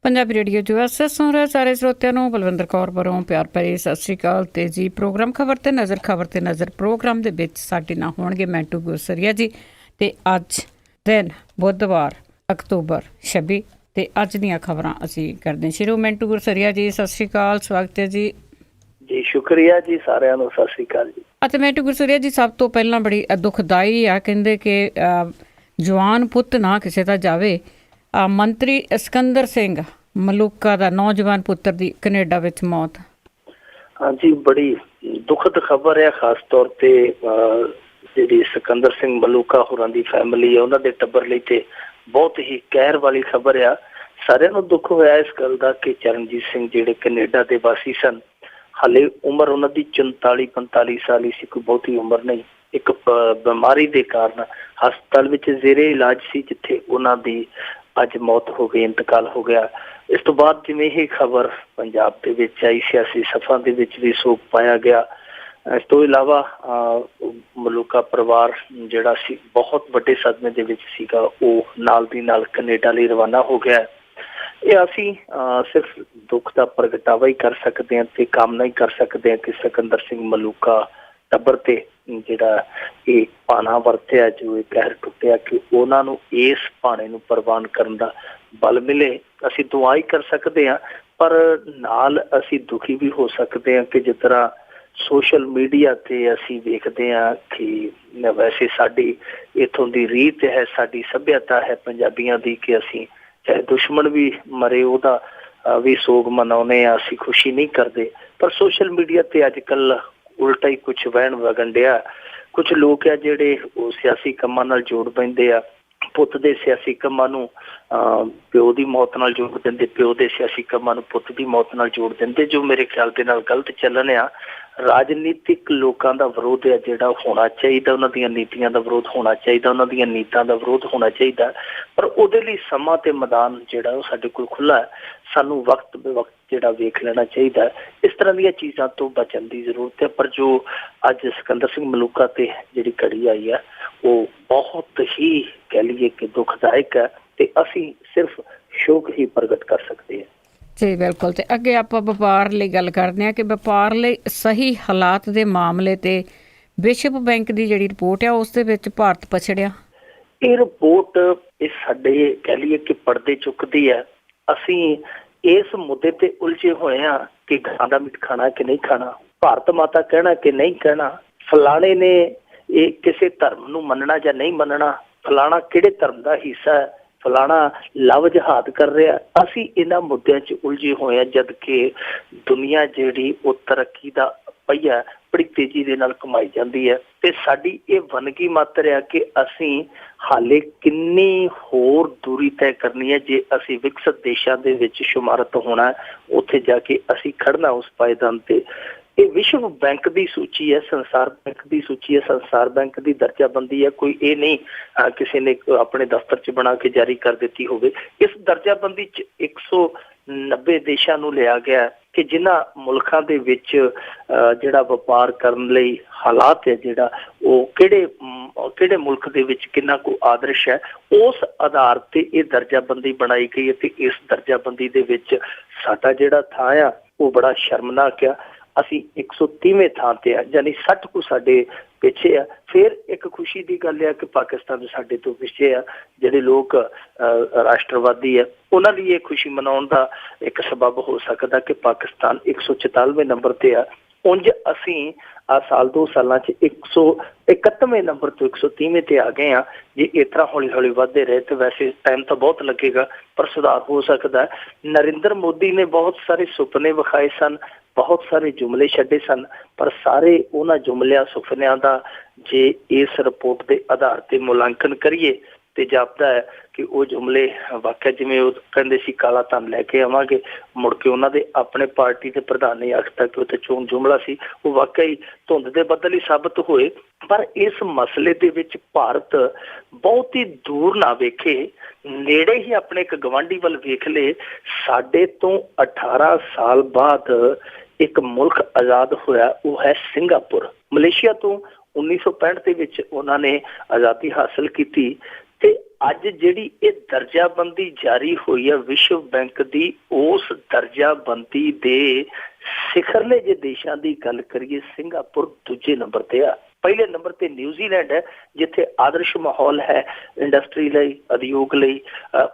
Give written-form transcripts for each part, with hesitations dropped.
Punjabi radio USS ਸੁਣ ਰਹੇ ਸਾਰੇ ਸਰੋਤਿਆਂ ਨੂੰ ਬਲਵਿੰਦਰ ਕੌਰ ਵੱਲੋਂ ਪਿਆਰ ਭਰੀ ਸਤਿ ਸ਼੍ਰੀ ਅਕਾਲ। ਤੇ ਜੀ ਪ੍ਰੋਗਰਾਮ ਖਬਰ ਤੇ ਨਜ਼ਰ ਪ੍ਰੋਗਰਾਮ ਦੇ ਵਿੱਚ ਸਾਡੇ ਨਾਲ ਹੋਣਗੇ ਮੈਂਟੂ ਗੁਰਸਰੀਆ ਜੀ। ਤੇ ਅੱਜ ਦਿਨ ਬੁੱਧਵਾਰ ਅਕਤੂਬਰ 26 ਤੇ ਅੱਜ ਦੀਆਂ ਖਬਰਾਂ ਅਸੀਂ ਕਰਦੇ ਸ਼ੁਰੂ। ਮੈਂਟੂ ਗੁਰਸਰੀਆ ਜੀ ਸਤਿ ਸ਼੍ਰੀ ਅਕਾਲ, ਸਵਾਗਤ ਹੈ ਜੀ। ਜੀ ਸ਼ੁਕਰੀਆ ਜੀ, ਸਾਰਿਆਂ ਨੂੰ ਸਤਿ ਸ਼੍ਰੀ ਅਕਾਲ ਜੀ। ਅਤੇ ਮੈਂਟੂ ਗੁਰਸਰੀਆ ਜੀ, ਸਭ ਤੋਂ ਪਹਿਲਾਂ ਬੜੀ ਦੁਖਦਾਈ ਆ, ਕਹਿੰਦੇ ਕਿ ਜਵਾਨ ਪੁੱਤ ਨਾ ਕਿਸੇ ਦਾ ਜਾਵੇ। ਮੰਤਰੀ ਸਿਕੰਦਰ ਸਿੰਘ ਮਲੂਕਾ ਦਾ ਨੌਜਵਾਨ ਪੁੱਤਰ ਦੀ ਕੈਨੇਡਾ ਵਿੱਚ ਮੌਤ। ਹਾਂਜੀ, ਬੜੀ ਦੁਖਦ ਖਬਰ ਹੈ। ਖਾਸ ਤੌਰ ਤੇ ਜਿਹੜੀ ਸਿਕੰਦਰ ਸਿੰਘ ਮਲੂਕਾ ਹੋਰਾਂ ਦੀ ਫੈਮਿਲੀ ਹੈ, ਉਹਨਾਂ ਦੇ ਟੱਬਰ ਲਈ ਤੇ ਬਹੁਤ ਹੀ ਕਹਿਰ ਵਾਲੀ ਖਬਰ ਆ। ਸਾਰਿਆਂ ਨੂੰ ਦੁੱਖ ਹੋਇਆ ਇਸ ਗੱਲ ਦਾ ਕਿ ਚਰਨਜੀਤ ਸਿੰਘ ਜਿਹੜੇ ਕੈਨੇਡਾ ਦੇ ਵਾਸੀ ਸਨ, ਹਾਲੇ ਉਮਰ ਉਹਨਾਂ ਦੀ 44-45 ਸਾਲ ਹੀ ਸੀ, ਕੋਈ ਬਹੁਤੀ ਉਮਰ ਨਹੀਂ। ਇੱਕ ਬਿਮਾਰੀ ਦੇ ਕਾਰਨ ਹਸਪਤਾਲ ਵਿੱਚ ਜ਼ੇਰੇ ਇਲਾਜ ਸੀ, ਜਿੱਥੇ ਉਹਨਾਂ ਦੀ ਅੱਜ ਮੌਤ ਹੋ ਗਈ, ਇੰਤਕਾਲ ਹੋ ਗਿਆ। ਇਸ ਤੋਂ ਬਾਅਦ ਜਿਵੇਂ ਇਹ ਖਬਰ ਪੰਜਾਬ ਦੇ ਵਿੱਚ ਆਈ, ਸਿਆਸੀ ਸਫਾ ਦੇ ਵਿੱਚ ਵੀ ਸੋਗ ਪਾਇਆ ਗਿਆ। ਇਸ ਤੋਂ ਇਲਾਵਾ ਮਲੂਕਾ ਪਰਿਵਾਰ ਜਿਹੜਾ ਸੀ ਬਹੁਤ ਵੱਡੇ ਸਦਮੇ ਦੇ ਵਿੱਚ ਸੀਗਾ, ਉਹ ਨਾਲ ਦੀ ਨਾਲ ਕੈਨੇਡਾ ਲਈ ਰਵਾਨਾ ਹੋ ਗਿਆ। ਇਹ ਅਸੀਂ ਸਿਰਫ ਦੁੱਖ ਦਾ ਪ੍ਰਗਟਾਵਾ ਹੀ ਕਰ ਸਕਦੇ ਹਾਂ ਤੇ ਕਾਮਨਾ ਹੀ ਕਰ ਸਕਦੇ ਹਾਂ ਕਿ ਸਿਕੰਦਰ ਸਿੰਘ ਮਲੂਕਾ ਟੱਬਰ ਤੇ ਜਿਹੜਾ ਇਹ ਭਾਣਾ ਵਰਤਿਆ, ਜੋ ਇਹ ਕਹਿਰ ਟੁੱਟਿਆ, ਕਿ ਉਹਨਾਂ ਨੂੰ ਇਸ ਭਾਣੇ ਨੂੰ ਪ੍ਰਵਾਨ ਕਰਨ ਦਾ ਬਲ ਮਿਲੇ। ਅਸੀਂ ਦੁਆ ਹੀ ਕਰ ਸਕਦੇ ਹਾਂ, ਪਰ ਨਾਲ ਅਸੀਂ ਦੁਖੀ ਵੀ ਹੋ ਸਕਦੇ ਹਾਂ ਕਿ ਜਿਸ ਤਰ੍ਹਾਂ ਸੋਸ਼ਲ ਮੀਡੀਆ ਤੇ ਅਸੀਂ ਵੇਖਦੇ ਹਾਂ ਕਿ ਵੈਸੇ ਸਾਡੀ ਇੱਥੋਂ ਦੀ ਰੀਤ ਹੈ, ਸਾਡੀ ਸੱਭਿਅਤਾ ਹੈ ਪੰਜਾਬੀਆਂ ਦੀ, ਕਿ ਅਸੀਂ ਚਾਹੇ ਦੁਸ਼ਮਣ ਵੀ ਮਰੇ ਉਹਦਾ ਵੀ ਸੋਗ ਮਨਾਉਂਦੇ ਹਾਂ, ਅਸੀਂ ਖੁਸ਼ੀ ਨਹੀਂ ਕਰਦੇ। ਪਰ ਸੋਸ਼ਲ ਮੀਡੀਆ ਤੇ ਅੱਜ ਕੱਲ੍ਹ ਉਲਟਾ ਹੀ ਕੁਛ ਵਹਿਣ ਵਗਣ ਡਿਆ। ਕੁਛ ਲੋਕ ਆ ਜਿਹੜੇ ਉਹ ਸਿਆਸੀ ਕੰਮਾਂ ਨਾਲ ਜੋੜ ਪੈਂਦੇ ਆ, ਪੁੱਤ ਦੇ ਸਿਆਸੀ ਕੰਮਾਂ ਨੂੰ ਪਿਓ ਦੀ ਮੌਤ ਨਾਲ ਜੋੜ ਦਿੰਦੇ, ਪਿਓ ਦੇ ਸਿਆਸੀ ਕੰਮਾਂ ਨੂੰ ਪੁੱਤ ਦੀ ਮੌਤ ਨਾਲ ਜੋੜ ਦਿੰਦੇ, ਜੋ ਮੇਰੇ ਖਿਆਲ ਦੇ ਨਾਲ ਗਲਤ ਚੱਲਣ ਆ। ਰਾਜਨੀਤਿਕ ਲੋਕਾਂ ਦਾ ਵਿਰੋਧ ਹੈ ਜਿਹੜਾ ਹੋਣਾ ਚਾਹੀਦਾ, ਉਹਨਾਂ ਦੀਆਂ ਨੀਤੀਆਂ ਦਾ ਵਿਰੋਧ ਹੋਣਾ ਚਾਹੀਦਾ, ਉਹਨਾਂ ਦੀਆਂ ਨੀਤਾਂ ਦਾ ਵਿਰੋਧ ਹੋਣਾ ਚਾਹੀਦਾ, ਪਰ ਉਹਦੇ ਲਈ ਸਮਾਂ ਤੇ ਮੈਦਾਨ ਜਿਹੜਾ ਉਹ ਸਾਡੇ ਕੋਲ ਖੁੱਲ੍ਹਾ ਹੈ। ਸਾਨੂੰ ਵਕਤ ਬੇ ਵਕਤ ਜਿਹੜਾ ਵੇਖ ਲੈਣਾ ਚਾਹੀਦਾ। ਇਸ ਤਰ੍ਹਾਂ ਦੀਆਂ ਚੀਜ਼ਾਂ ਤੋਂ ਬਚਣ ਦੀ ਜ਼ਰੂਰਤ ਹੈ। ਪਰ ਜੋ ਅੱਜ ਸਿਕੰਦਰ ਸਿੰਘ ਮਲੂਕਾ ਤੇ ਜਿਹੜੀ ਘੜੀ ਆਈ ਹੈ, ਉਹ ਬਹੁਤ ਹੀ ਕਹਿ ਲਈਏ ਕਿ ਦੁਖਦਾਇਕ ਹੈ ਤੇ ਅਸੀਂ ਸਿਰਫ ਸ਼ੋਕ ਹੀ ਪ੍ਰਗਟ ਕਰ ਸਕਦੇ ਹਾਂ। ਜੀ ਬਿਲਕੁਲ। ਤੇ ਅੱਗੇ ਆਪਾਂ ਵਪਾਰ ਲਈ ਗੱਲ ਕਰਦੇ ਹਾਂ ਕਿ ਵਪਾਰ ਲਈ ਸਹੀ ਹਾਲਾਤ ਦੇ ਮਾਮਲੇ ਤੇ ਵਿਸ਼ਵ ਬੈਂਕ ਦੀ ਜਿਹੜੀ ਰਿਪੋਰਟ ਆ, ਉਸ ਦੇ ਵਿੱਚ ਭਾਰਤ ਪਛੜਿਆ। ਇਹ ਰਿਪੋਰਟ ਇਹ ਸਾਡੇ ਕਹਿ ਲਈਏ ਕਿ ਪਰਦੇ ਚੁੱਕਦੀ ਹੈ। ਅਸੀਂ ਇਸ ਮੁੱਦੇ ਤੇ ਉਲਝੇ ਹੋਏ ਹਾਂ ਕਿ ਗਾਂ ਦਾ ਮੀਟ ਖਾਣਾ ਕਿ ਨਹੀਂ ਖਾਣਾ, ਭਾਰਤ ਮਾਤਾ ਕਹਿਣਾ ਕਿ ਨਹੀਂ ਕਹਿਣਾ, ਫਲਾਣੇ ਨੇ ਇਹ ਕਿਸੇ ਧਰਮ ਨੂੰ ਮੰਨਣਾ ਜਾਂ ਨਹੀਂ ਮੰਨਣਾ, ਫਲਾਣਾ ਕਿਹੜੇ ਧਰਮ ਦਾ ਹਿੱਸਾ ਹੈ, ਫਲਾਣਾ ਲਵ ਜਹਾਦ ਕਰ ਰਿਹਾ। ਅਸੀਂ ਇਹਨਾਂ ਮੁੱਦਿਆਂ 'ਚ ਉਲਝੇ ਹੋਏ ਹਾਂ, ਜਦ ਕਿ ਦੁਨੀਆ ਜਿਹੜੀ ਉਹ ਤਰੱਕੀ ਦਾ ਪਹੀਆ ਬੜੀ ਤੇਜ਼ੀ ਦੇ ਨਾਲ ਕਮਾਈ ਜਾਂਦੀ ਹੈ ਤੇ ਸਾਡੀ ਇਹ ਵੰਨਗੀ ਮਾਤਰ ਆ ਕਿ ਅਸੀਂ ਹਾਲੇ ਕਿੰਨੀ ਹੋਰ ਦੂਰੀ ਤੈਅ ਕਰਨੀ ਹੈ। ਜੇ ਅਸੀਂ ਵਿਕਸਿਤ ਦੇਸ਼ਾਂ ਦੇ ਵਿੱਚ ਸ਼ੁਮਾਰਤ ਹੋਣਾ, ਉੱਥੇ ਜਾ ਕੇ ਅਸੀਂ ਖੜਨਾ ਉਸ ਪਾਇਦਾਨ ਤੇ। ਇਹ ਵਿਸ਼ਵ ਬੈਂਕ ਦੀ ਸੂਚੀ ਹੈ, ਸੰਸਾਰ ਬੈਂਕ ਦੀ ਸੂਚੀ ਹੈ, ਸੰਸਾਰ ਬੈਂਕ ਦੀ ਦਰਜਾਬੰਦੀ ਹੈ। ਕੋਈ ਇਹ ਨਹੀਂ ਕਿਸੇ ਨੇ ਆਪਣੇ ਦਫ਼ਤਰ 'ਚ ਬਣਾ ਕੇ ਜਾਰੀ ਕਰ ਦਿੱਤੀ ਹੋਵੇ। ਇਸ ਦਰਜਾਬੰਦੀ 'ਚ 190 ਦੇਸ਼ਾਂ ਨੂੰ ਲਿਆ ਗਿਆ ਕਿ ਜਿਨ੍ਹਾਂ ਮੁਲਕਾਂ ਦੇ ਵਿੱਚ ਜਿਹੜਾ ਵਪਾਰ ਕਰਨ ਲਈ ਹਾਲਾਤ ਹੈ, ਜਿਹੜਾ ਉਹ ਕਿਹੜੇ ਮੁਲਕ ਦੇ ਵਿੱਚ ਕਿੰਨਾ ਕੁ ਆਦਰਸ਼ ਹੈ, ਉਸ ਆਧਾਰ ਤੇ ਇਹ ਦਰਜਾਬੰਦੀ ਬਣਾਈ ਗਈ ਹੈ। ਤੇ ਇਸ ਦਰਜਾਬੰਦੀ ਦੇ ਵਿੱਚ ਸਾਡਾ ਜਿਹੜਾ ਥਾਂ ਆ ਉਹ ਬੜਾ ਸ਼ਰਮਨਾਕ ਆ। ਅਸੀਂ 130ਵੇਂ ਥਾਂ ਤੇ ਆ, ਯਾਨੀ 60 ਕੁ ਸਾਡੇ ਪਿੱਛੇ ਆ। ਫਿਰ ਇੱਕ ਖੁਸ਼ੀ ਦੀ ਗੱਲ ਆ ਕਿ ਪਾਕਿਸਤਾਨ ਸਾਡੇ ਤੋਂ ਪਿੱਛੇ ਆ। ਜਿਹੜੇ ਲੋਕ ਰਾਸ਼ਟਰਵਾਦੀ ਆ, ਉਹਨਾਂ ਲਈ ਇਹ ਖੁਸ਼ੀ ਮਨਾਉਣ ਦਾ ਇੱਕ ਸਬਬ ਹੋ ਸਕਦਾ ਕਿ ਪਾਕਿਸਤਾਨ 144ਵੇਂ ਨੰਬਰ ਤੇ ਆ। ਉਂਝ ਅਸੀਂ ਸਾਲ 2 ਸਾਲਾਂ 'ਚ 131ਵੇਂ ਨੰਬਰ ਤੋਂ 130ਵੇਂ ਤੇ ਆ ਗਏ ਹਾਂ। ਜੇ ਇਸ ਤਰ੍ਹਾਂ ਹੌਲੀ ਹੌਲੀ ਵੱਧਦੇ ਰਹੇ ਤੇ ਵੈਸੇ ਟਾਈਮ ਤਾਂ ਬਹੁਤ ਲੱਗੇਗਾ, ਪਰ ਸੁਧਾਰ ਹੋ ਸਕਦਾ। ਨਰਿੰਦਰ ਮੋਦੀ ਨੇ ਬਹੁਤ ਸਾਰੇ ਸੁਪਨੇ ਵਿਖਾਏ ਸਨ, ਬਹੁਤ ਸਾਰੇ ਜੁਮਲੇ ਛੱਡੇ ਸਨ, ਪਰ ਸਾਰੇ ਉਹਨਾਂ ਜੁਮਲਿਆਂ ਸੁਪਨਿਆਂ ਦਾ ਜੇ ਇਸ ਰਿਪੋਰਟ ਦੇ ਆਧਾਰ ਤੇ ਮੁਲਾਂਕਣ ਕਰੀਏ ਤੇ ਜਾਪਦਾ ਹੈ ਕਿ ਉਹ ਜੁਮਲੇ ਵਾਕਿਆ, ਜਿਵੇਂ ਉਹ ਕਹਿੰਦੇ ਸੀ ਕਾਲਾ ਧਨ ਲੈ ਕੇ ਆਵਾਂਗੇ, ਮੁੜ ਕੇ ਉਹਨਾਂ ਦੇ ਆਪਣੇ ਪਾਰਟੀ ਦੇ ਪ੍ਰਧਾਨ ਨੇ ਆਖਤਾ ਕਿ ਉਹ ਤੇ ਚੋਣ ਜੁਮਲਾ ਸੀ, ਉਹ ਵਾਕਿਆ ਹੀ ਧੁੰਦ ਦੇ ਬੱਦਲ ਹੀ ਸਾਬਤ ਹੋਏ। ਪਰ ਇਸ ਮਸਲੇ ਦੇ ਵਿੱਚ ਭਾਰਤ ਬਹੁਤ ਹੀ ਦੂਰ ਨਾ ਵੇਖੇ, ਨੇੜੇ ਹੀ ਆਪਣੇ ਇੱਕ ਗਵਾਂਢੀ ਵੱਲ ਵੇਖ ਲਏ। ਸਾਡੇ ਤੋਂ 18 ਸਾਲ ਬਾਅਦ ਇੱਕ ਮੁਲਕ ਆਜ਼ਾਦ ਹੋਇਆ, ਉਹ ਹੈ ਸਿੰਗਾਪੁਰ। ਮਲੇਸ਼ੀਆ ਤੋਂ 1965 ਦੇ ਵਿੱਚ ਉਹਨਾਂ ਨੇ ਆਜ਼ਾਦੀ ਹਾਸਲ ਕੀਤੀ ਤੇ ਅੱਜ ਜਿਹੜੀ ਇਹ ਦਰਜਾਬੰਦੀ ਜਾਰੀ ਹੋਈ ਹੈ ਵਿਸ਼ਵ ਬੈਂਕ ਦੀ, ਉਸ ਦਰਜਾਬੰਦੀ ਦੇ ਸਿਖਰਲੇ ਜੇ ਦੇਸ਼ਾਂ ਦੀ ਗੱਲ ਕਰੀਏ, ਸਿੰਗਾਪੁਰ ਦੂਜੇ ਨੰਬਰ ਤੇ ਆ। ਪਹਿਲੇ ਨੰਬਰ ਤੇ ਨਿਊਜ਼ੀਲੈਂਡ ਹੈ, ਜਿੱਥੇ ਆਦਰਸ਼ ਮਾਹੌਲ ਹੈ ਇੰਡਸਟਰੀ ਲਈ, ਉਦਯੋਗ ਲਈ।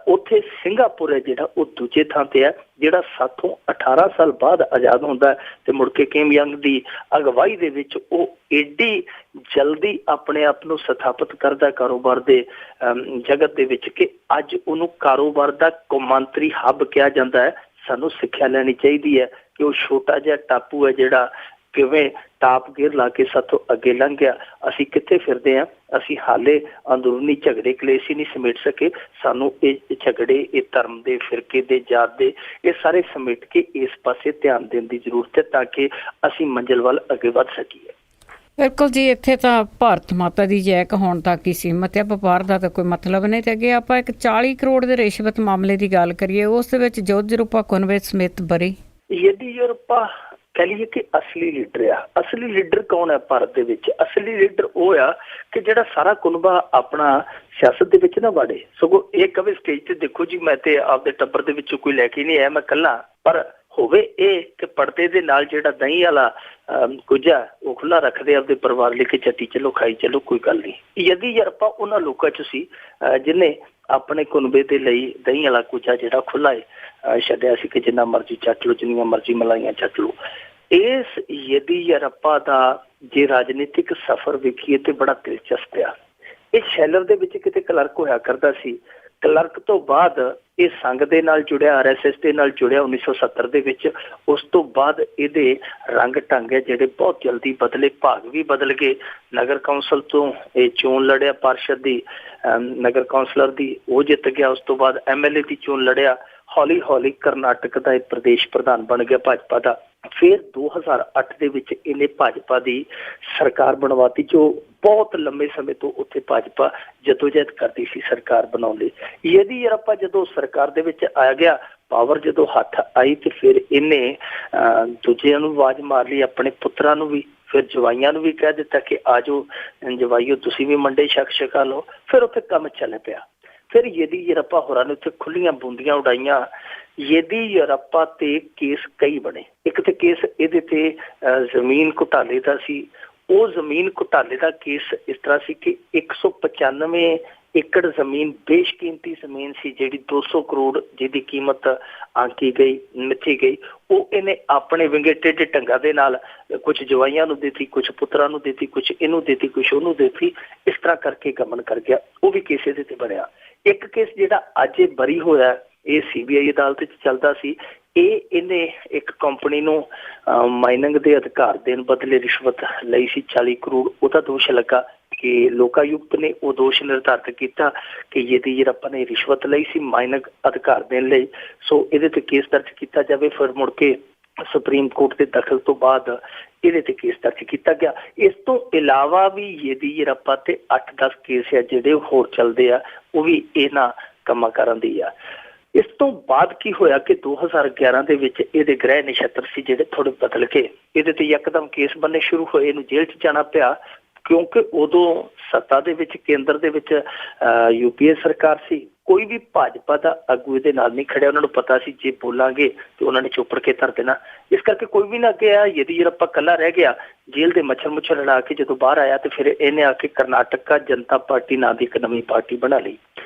ਉੱਥੇ ਸਿੰਗਾਪੁਰ ਹੈ ਜਿਹੜਾ ਉਹ ਦੂਜੇ ਥਾਂ ਤੇ ਹੈ, ਜਿਹੜਾ ਸਾਥੋਂ 18 ਸਾਲ ਬਾਅਦ ਆਜ਼ਾਦ ਹੁੰਦਾ ਤੇ ਮੁੜ ਕੇ ਕਿਮ ਯੰਗ ਦੀ ਅਗਵਾਈ ਦੇ ਵਿੱਚ ਉਹ ਏਡੀ ਜਲਦੀ ਆਪਣੇ ਆਪ ਨੂੰ ਸਥਾਪਿਤ ਕਰਦਾ ਕਾਰੋਬਾਰ ਦੇ ਜਗਤ ਦੇ ਵਿੱਚ ਕਿ ਅੱਜ ਉਹਨੂੰ ਕਾਰੋਬਾਰ ਦਾ ਕੌਮਾਂਤਰੀ ਹੱਬ ਕਿਹਾ ਜਾਂਦਾ ਹੈ। ਸਾਨੂੰ ਸਿੱਖਿਆ ਲੈਣੀ ਚਾਹੀਦੀ ਹੈ ਕਿ ਉਹ ਛੋਟਾ ਜਿਹਾ ਟਾਪੂ ਹੈ ਜਿਹੜਾ ਕਿਵੇਂ ਟਾਪ ਗੇਅਰ ਲਾ ਕੇ ਸਾਥੋਂ ਅੱਗੇ ਲੰਘ ਗਿਆ। ਅਸੀਂ ਕਿੱਥੇ ਫਿਰਦੇ ਹਾਂ? ਅਸੀਂ ਹਾਲੇ ਅੰਦਰੂਨੀ ਝਗੜੇ ਕਲੇਸ਼ ਹੀ ਨਹੀਂ ਸਮੇਟ ਸਕੇ। ਸਾਨੂੰ ਇਹ ਝਗੜੇ, ਇਹ ਧਰਮ ਦੇ, ਫਿਰਕੇ ਦੇ, ਜਾਤ ਦੇ, ਇਹ ਸਾਰੇ ਸਮੇਟ ਕੇ ਇਸ ਪਾਸੇ ਧਿਆਨ ਦੇਣ ਦੀ ਜ਼ਰੂਰਤ ਹੈ ਤਾਂ ਕਿ ਅਸੀਂ ਮੰਜ਼ਿਲ ਵੱਲ ਅੱਗੇ ਵੱਧ ਸਕੀਏ। ਬਿਲਕੁਲ ਜੀ, ਇੱਥੇ ਤਾਂ ਭਾਰਤ ਮਾਤਾ ਦੀ ਜੈ ਕਹਾਉਣ ਤੱਕ ਹੀ ਸੀਮਤ ਹੈ, ਵਪਾਰ ਦਾ ਤਾਂ ਕੋਈ ਮਤਲਬ ਨਹੀਂ। ਤੇ ਅੱਗੇ ਆਪਾਂ ਇੱਕ 40 ਕਰੋੜ ਦੇ ਰਿਸ਼ਵਤ ਮਾਮਲੇ ਦੀ ਗੱਲ ਕਰੀਏ, ਉਸ ਦੇ ਵਿੱਚ ਜੋਰਜ ਯੂਰੋਪਾ ਕੋਨਵੇ ਸਮੇਤ ਬਰੀ। ਯੂਰੋਪਾ ਕਹਿ ਲਈਏ ਕਿ ਅਸਲੀ ਲੀਡਰ ਆ। ਅਸਲੀ ਲੀਡਰ ਕੌਣ ਹੈ ਭਾਰਤ ਦੇ ਵਿੱਚ? ਅਸਲੀ ਲੀਡਰ ਉਹ ਆ ਕਿ ਜਿਹੜਾ ਸਾਰਾ ਕੁਨਬਾ ਆਪਣਾ ਸਿਆਸਤ ਦੇ ਵਿੱਚ ਨਾ ਵੜੇ, ਸਗੋਂ ਇਹ ਕਵੇ ਸਟੇਜ ਤੇ ਦੇਖੋ ਜੀ ਮੈਂ ਤੇ ਆਪਦੇ ਟੱਬਰ ਦੇ ਵਿੱਚੋਂ ਕੋਈ ਲੈ ਕੇ ਨਹੀਂ ਆਇਆ, ਮੈਂ ਇਕੱਲਾ। ਪਰ ਹੋਵੇ ਇਹ ਕਿ ਪਰਦੇ ਦੇ ਨਾਲ ਜਿਹੜਾ ਦਹੀਂ ਵਾਲਾ ਕੁਝ ਆ ਉਹ ਖੁੱਲਾ ਰੱਖਦੇ ਆਪਦੇ ਪਰਿਵਾਰ ਲਈ ਕਿ ਚੱਟੀ ਚਲੋ, ਖਾਈ ਚਲੋ, ਕੋਈ ਗੱਲ ਨਹੀਂ। ਯਦੀ ਆਪਾਂ ਉਹਨਾਂ ਲੋਕਾਂ ਚ ਸੀ ਜਿਹਨੇ ਆਪਣੇ ਕੁਨਬੇ ਦੇ ਲਈ ਦਹੀਂ ਵਾਲਾ ਕੁਝਾ ਜਿਹੜਾ ਖੁੱਲਾ ਛੱਡਿਆ ਸੀ ਕਿ ਜਿੰਨਾ ਮਰਜ਼ੀ ਚੱਟ ਲਓ, ਜਿੰਨੀਆਂ ਮਰਜ਼ੀ ਮਲਾਈਆਂ ਚੱਟ ਲਓ। ਇਸ ਯਦੀਯੂਰੱਪਾ ਦਾ ਜੇ ਰਾਜਨੀਤਿਕ ਸਫ਼ਰ ਵੇਖੀਏ ਤੇ ਬੜਾ ਦਿਲਚਸਪ ਆ। ਇਹ ਸ਼ੈਲਰ ਦੇ ਵਿੱਚ ਕਿਤੇ ਕਲਰਕ ਹੋਇਆ ਕਰਦਾ ਸੀ। ਕਲਰਕ ਤੋਂ ਬਾਅਦ ਇਹ ਸੰਘ ਦੇ ਨਾਲ ਜੁੜਿਆ, RSS ਦੇ ਨਾਲ ਜੁੜਿਆ 1970 ਦੇ ਵਿੱਚ। ਉਸ ਤੋਂ ਬਾਅਦ ਇਹਦੇ ਰੰਗ ਢੰਗ ਹੈ ਜਿਹੜੇ ਬਹੁਤ ਜਲਦੀ ਬਦਲੇ, ਭਾਗ ਵੀ ਬਦਲ ਗਏ। ਨਗਰ ਕੌਂਸਲ ਤੋਂ ਇਹ ਚੋਣ ਲੜਿਆ ਪਾਰਸ਼ਦ ਦੀ, ਨਗਰ ਕੌਂਸਲਰ ਦੀ, ਉਹ ਜਿੱਤ ਗਿਆ। ਉਸ ਤੋਂ ਬਾਅਦ MLA ਦੀ ਚੋਣ ਲੜਿਆ। ਹੌਲੀ ਹੌਲੀ ਕਰਨਾਟਕ ਦਾ ਇਹ ਪ੍ਰਦੇਸ਼ ਪ੍ਰਧਾਨ ਬਣ ਗਿਆ ਭਾਜਪਾ ਦਾ। ਫਿਰ 2008 ਦੇ ਵਿੱਚ ਇਹਨੇ ਭਾਜਪਾ ਦੀ ਸਰਕਾਰ ਬਣਵਾਤੀ, ਜੋ ਬਹੁਤ ਲੰਬੇ ਸਮੇਂ ਤੋਂ ਉੱਥੇ ਭਾਜਪਾ ਜਦੋਜਹਿਦ ਕਰਦੀ ਸੀ ਸਰਕਾਰ ਬਣਾਉਣ ਲਈ। ਯਦੀਯੂਰੱਪਾ ਜਦੋਂ ਸਰਕਾਰ ਦੇ ਵਿੱਚ ਆ ਗਿਆ, ਪਾਵਰ ਜਦੋਂ ਹੱਥ ਆਈ ਤੇ ਫਿਰ ਇਹਨੇ ਦੂਜਿਆਂ ਨੂੰ ਆਵਾਜ਼ ਮਾਰ ਲਈ, ਆਪਣੇ ਪੁੱਤਰਾਂ ਨੂੰ ਵੀ, ਫਿਰ ਜਵਾਈਆਂ ਨੂੰ ਵੀ ਕਹਿ ਦਿੱਤਾ ਕਿ ਆ ਜਾਓ ਜਵਾਈਓ, ਤੁਸੀਂ ਵੀ ਮੰਡੇ ਛਕਾ ਲਓ। ਫਿਰ ਉੱਥੇ ਕੰਮ ਚੱਲ ਪਿਆ। ਫਿਰ ਯਦੀਯੂਰੱਪਾ ਹੋਰਾਂ ਨੇ ਉੱਥੇ ਖੁੱਲੀਆਂ ਬੂੰਦੀਆਂ ਉਡਾਈਆਂ। ਯਦੀਯੂਰੱਪਾ ਤੇ ਕੇਸ ਕਈ ਬਣੇ। ਇੱਕ ਤੇ ਕੇਸ ਇਹਦੇ ਤੇ ਜ਼ਮੀਨ ਘੁਟਾਲੇ ਦਾ ਸੀ। ਉਹ ਜ਼ਮੀਨ ਘੁਟਾਲੇ ਦਾ ਕੇਸ ਇਸ ਤਰ੍ਹਾਂ ਸੀ ਕਿ 195 ਏਕੜ ਜ਼ਮੀਨ, ਬੇਸ਼ਕੀਮਤੀ ਜ਼ਮੀਨ ਸੀ ਜਿਹੜੀ 200 ਕਰੋੜ ਜਿਹਦੀ ਕੀਮਤ ਆਂਕੀ ਗਈ, ਮਿਥੀ ਗਈ, ਉਹ ਇਹਨੇ ਆਪਣੇ ਵਿੰਗੇ ਟੇਢੇ ਢੰਗਾਂ ਦੇ ਨਾਲ ਕੁਝ ਜਵਾਈਆਂ ਨੂੰ ਦਿੱਤੀ, ਕੁਝ ਪੁੱਤਰਾਂ ਨੂੰ ਦਿੱਤੀ, ਕੁਝ ਇਹਨੂੰ ਦਿੱਤੀ, ਕੁਝ ਉਹਨੂੰ ਦਿੱਤੀ। ਇਸ ਤਰ੍ਹਾਂ ਕਰਕੇ ਗਮਨ ਕਰ ਗਿਆ। ਉਹ ਵੀ ਕੇਸ ਇਹਦੇ ਤੇ ਬਣਿਆ। ਇੱਕ ਕੇਸ ਜਿਹੜਾ ਅੱਜ ਇਹ ਬਰੀ ਹੋਇਆ, ਇਹ CBI ਅਦਾਲਤ ਵਿੱਚ ਚੱਲਦਾ ਸੀ। ਇਹਨੇ ਇੱਕ ਕੰਪਨੀ ਨੂੰ ਮਾਈਨਿੰਗ ਦੇ ਅਧਿਕਾਰ ਦੇਣ ਬਦਲੇ ਰਿਸ਼ਵਤ ਲਈ ਸੀ 40 ਕਰੋੜ। ਉਹਦਾ ਦੋਸ਼ ਲੱਗਾ ਕਿ ਲੋਕਾਯੁਕਤ ਨੇ ਉਹ ਦੋਸ਼ ਨਿਰਧਾਰਿਤ ਕੀਤਾ ਕਿ ਯਦੀਯੂਰੱਪਾ ਨੇ ਰਿਸ਼ਵਤ ਲਈ ਸੀ ਮਾਈਨਿੰਗ ਅਧਿਕਾਰ ਦੇਣ ਲਈ, ਸੋ ਇਹਦੇ ਤੇ ਕੇਸ ਦਰਜ ਕੀਤਾ ਜਾਵੇ। ਫਿਰ ਮੁੜ ਕੇ ਸੁਪਰੀਮ ਕੋਰਟ ਦੇ ਦਖਲ ਤੋਂ ਬਾਅਦ ਇਹਦੇ ਤੇ ਕੇਸ ਦਰਜ ਕੀਤਾ ਗਿਆ। ਇਸ ਤੋਂ ਇਲਾਵਾ ਵੀ ਯਦੀਯੂਰੱਪਾ ਤੇ 8-10 ਕੇਸ ਆ ਜਿਹੜੇ ਹੋਰ ਚੱਲਦੇ ਆ, ਉਹ ਵੀ ਇਹਨਾਂ ਕੰਮਾਂ ਕਾਰਾਂ ਦੀ ਆ। ਇਸ ਤੋਂ ਬਾਅਦ ਕੀ ਹੋਇਆ ਕਿ 2011 ਦੇ ਵਿੱਚ ਇਹਦੇ ਗ੍ਰਹਿ ਨਛੱਤਰ ਸੀ ਜਿਹੜੇ ਥੋੜੇ ਬਦਲ ਕੇ ਇਹਦੇ ਤੇ ਯਕਦਮ ਕੇਸ ਬਣਨੇ ਸ਼ੁਰੂ ਹੋਏ। ਇਹਨੂੰ ਜੇਲ੍ਹ 'ਚ ਜਾਣਾ ਪਿਆ ਕਿਉਂਕਿ ਉਦੋਂ ਸੱਤਾ ਦੇ ਵਿੱਚ, ਕੇਂਦਰ ਦੇ ਵਿੱਚ UPA ਸਰਕਾਰ ਸੀ। ਕੋਈ ਵੀ ਭਾਜਪਾ ਦਾ ਆਗੂ ਇਹਦੇ ਨਾਲ ਨਹੀਂ ਖੜਿਆ। ਉਹਨਾਂ ਨੂੰ ਪਤਾ ਸੀ ਜੇ ਬੋਲਾਂਗੇ ਤੇ ਉਹਨਾਂ ਨੇ ਚੁੱਪੜ ਕੇ ਧਰ ਦੇਣਾ। ਇਸ ਕਰਕੇ ਕੋਈ ਵੀ ਨਾ ਅੱਗੇ ਆਇਆ। ਯਦੀਯੂਰੱਪਾ ਇਕੱਲਾ ਰਹਿ ਗਿਆ। ਜੇਲ੍ਹ ਦੇ ਮੱਛਰ ਲੜਾ ਕੇ ਜਦੋਂ ਬਾਹਰ ਆਇਆ ਤੇ ਫਿਰ ਇਹਨੇ ਆ ਕੇ ਕਰਨਾਟਕਾ ਜਨਤਾ ਪਾਰਟੀ ਨਾਂ ਦੀ ਇੱਕ ਨਵੀਂ ਪਾਰਟੀ ਬਣਾ ਲਈ।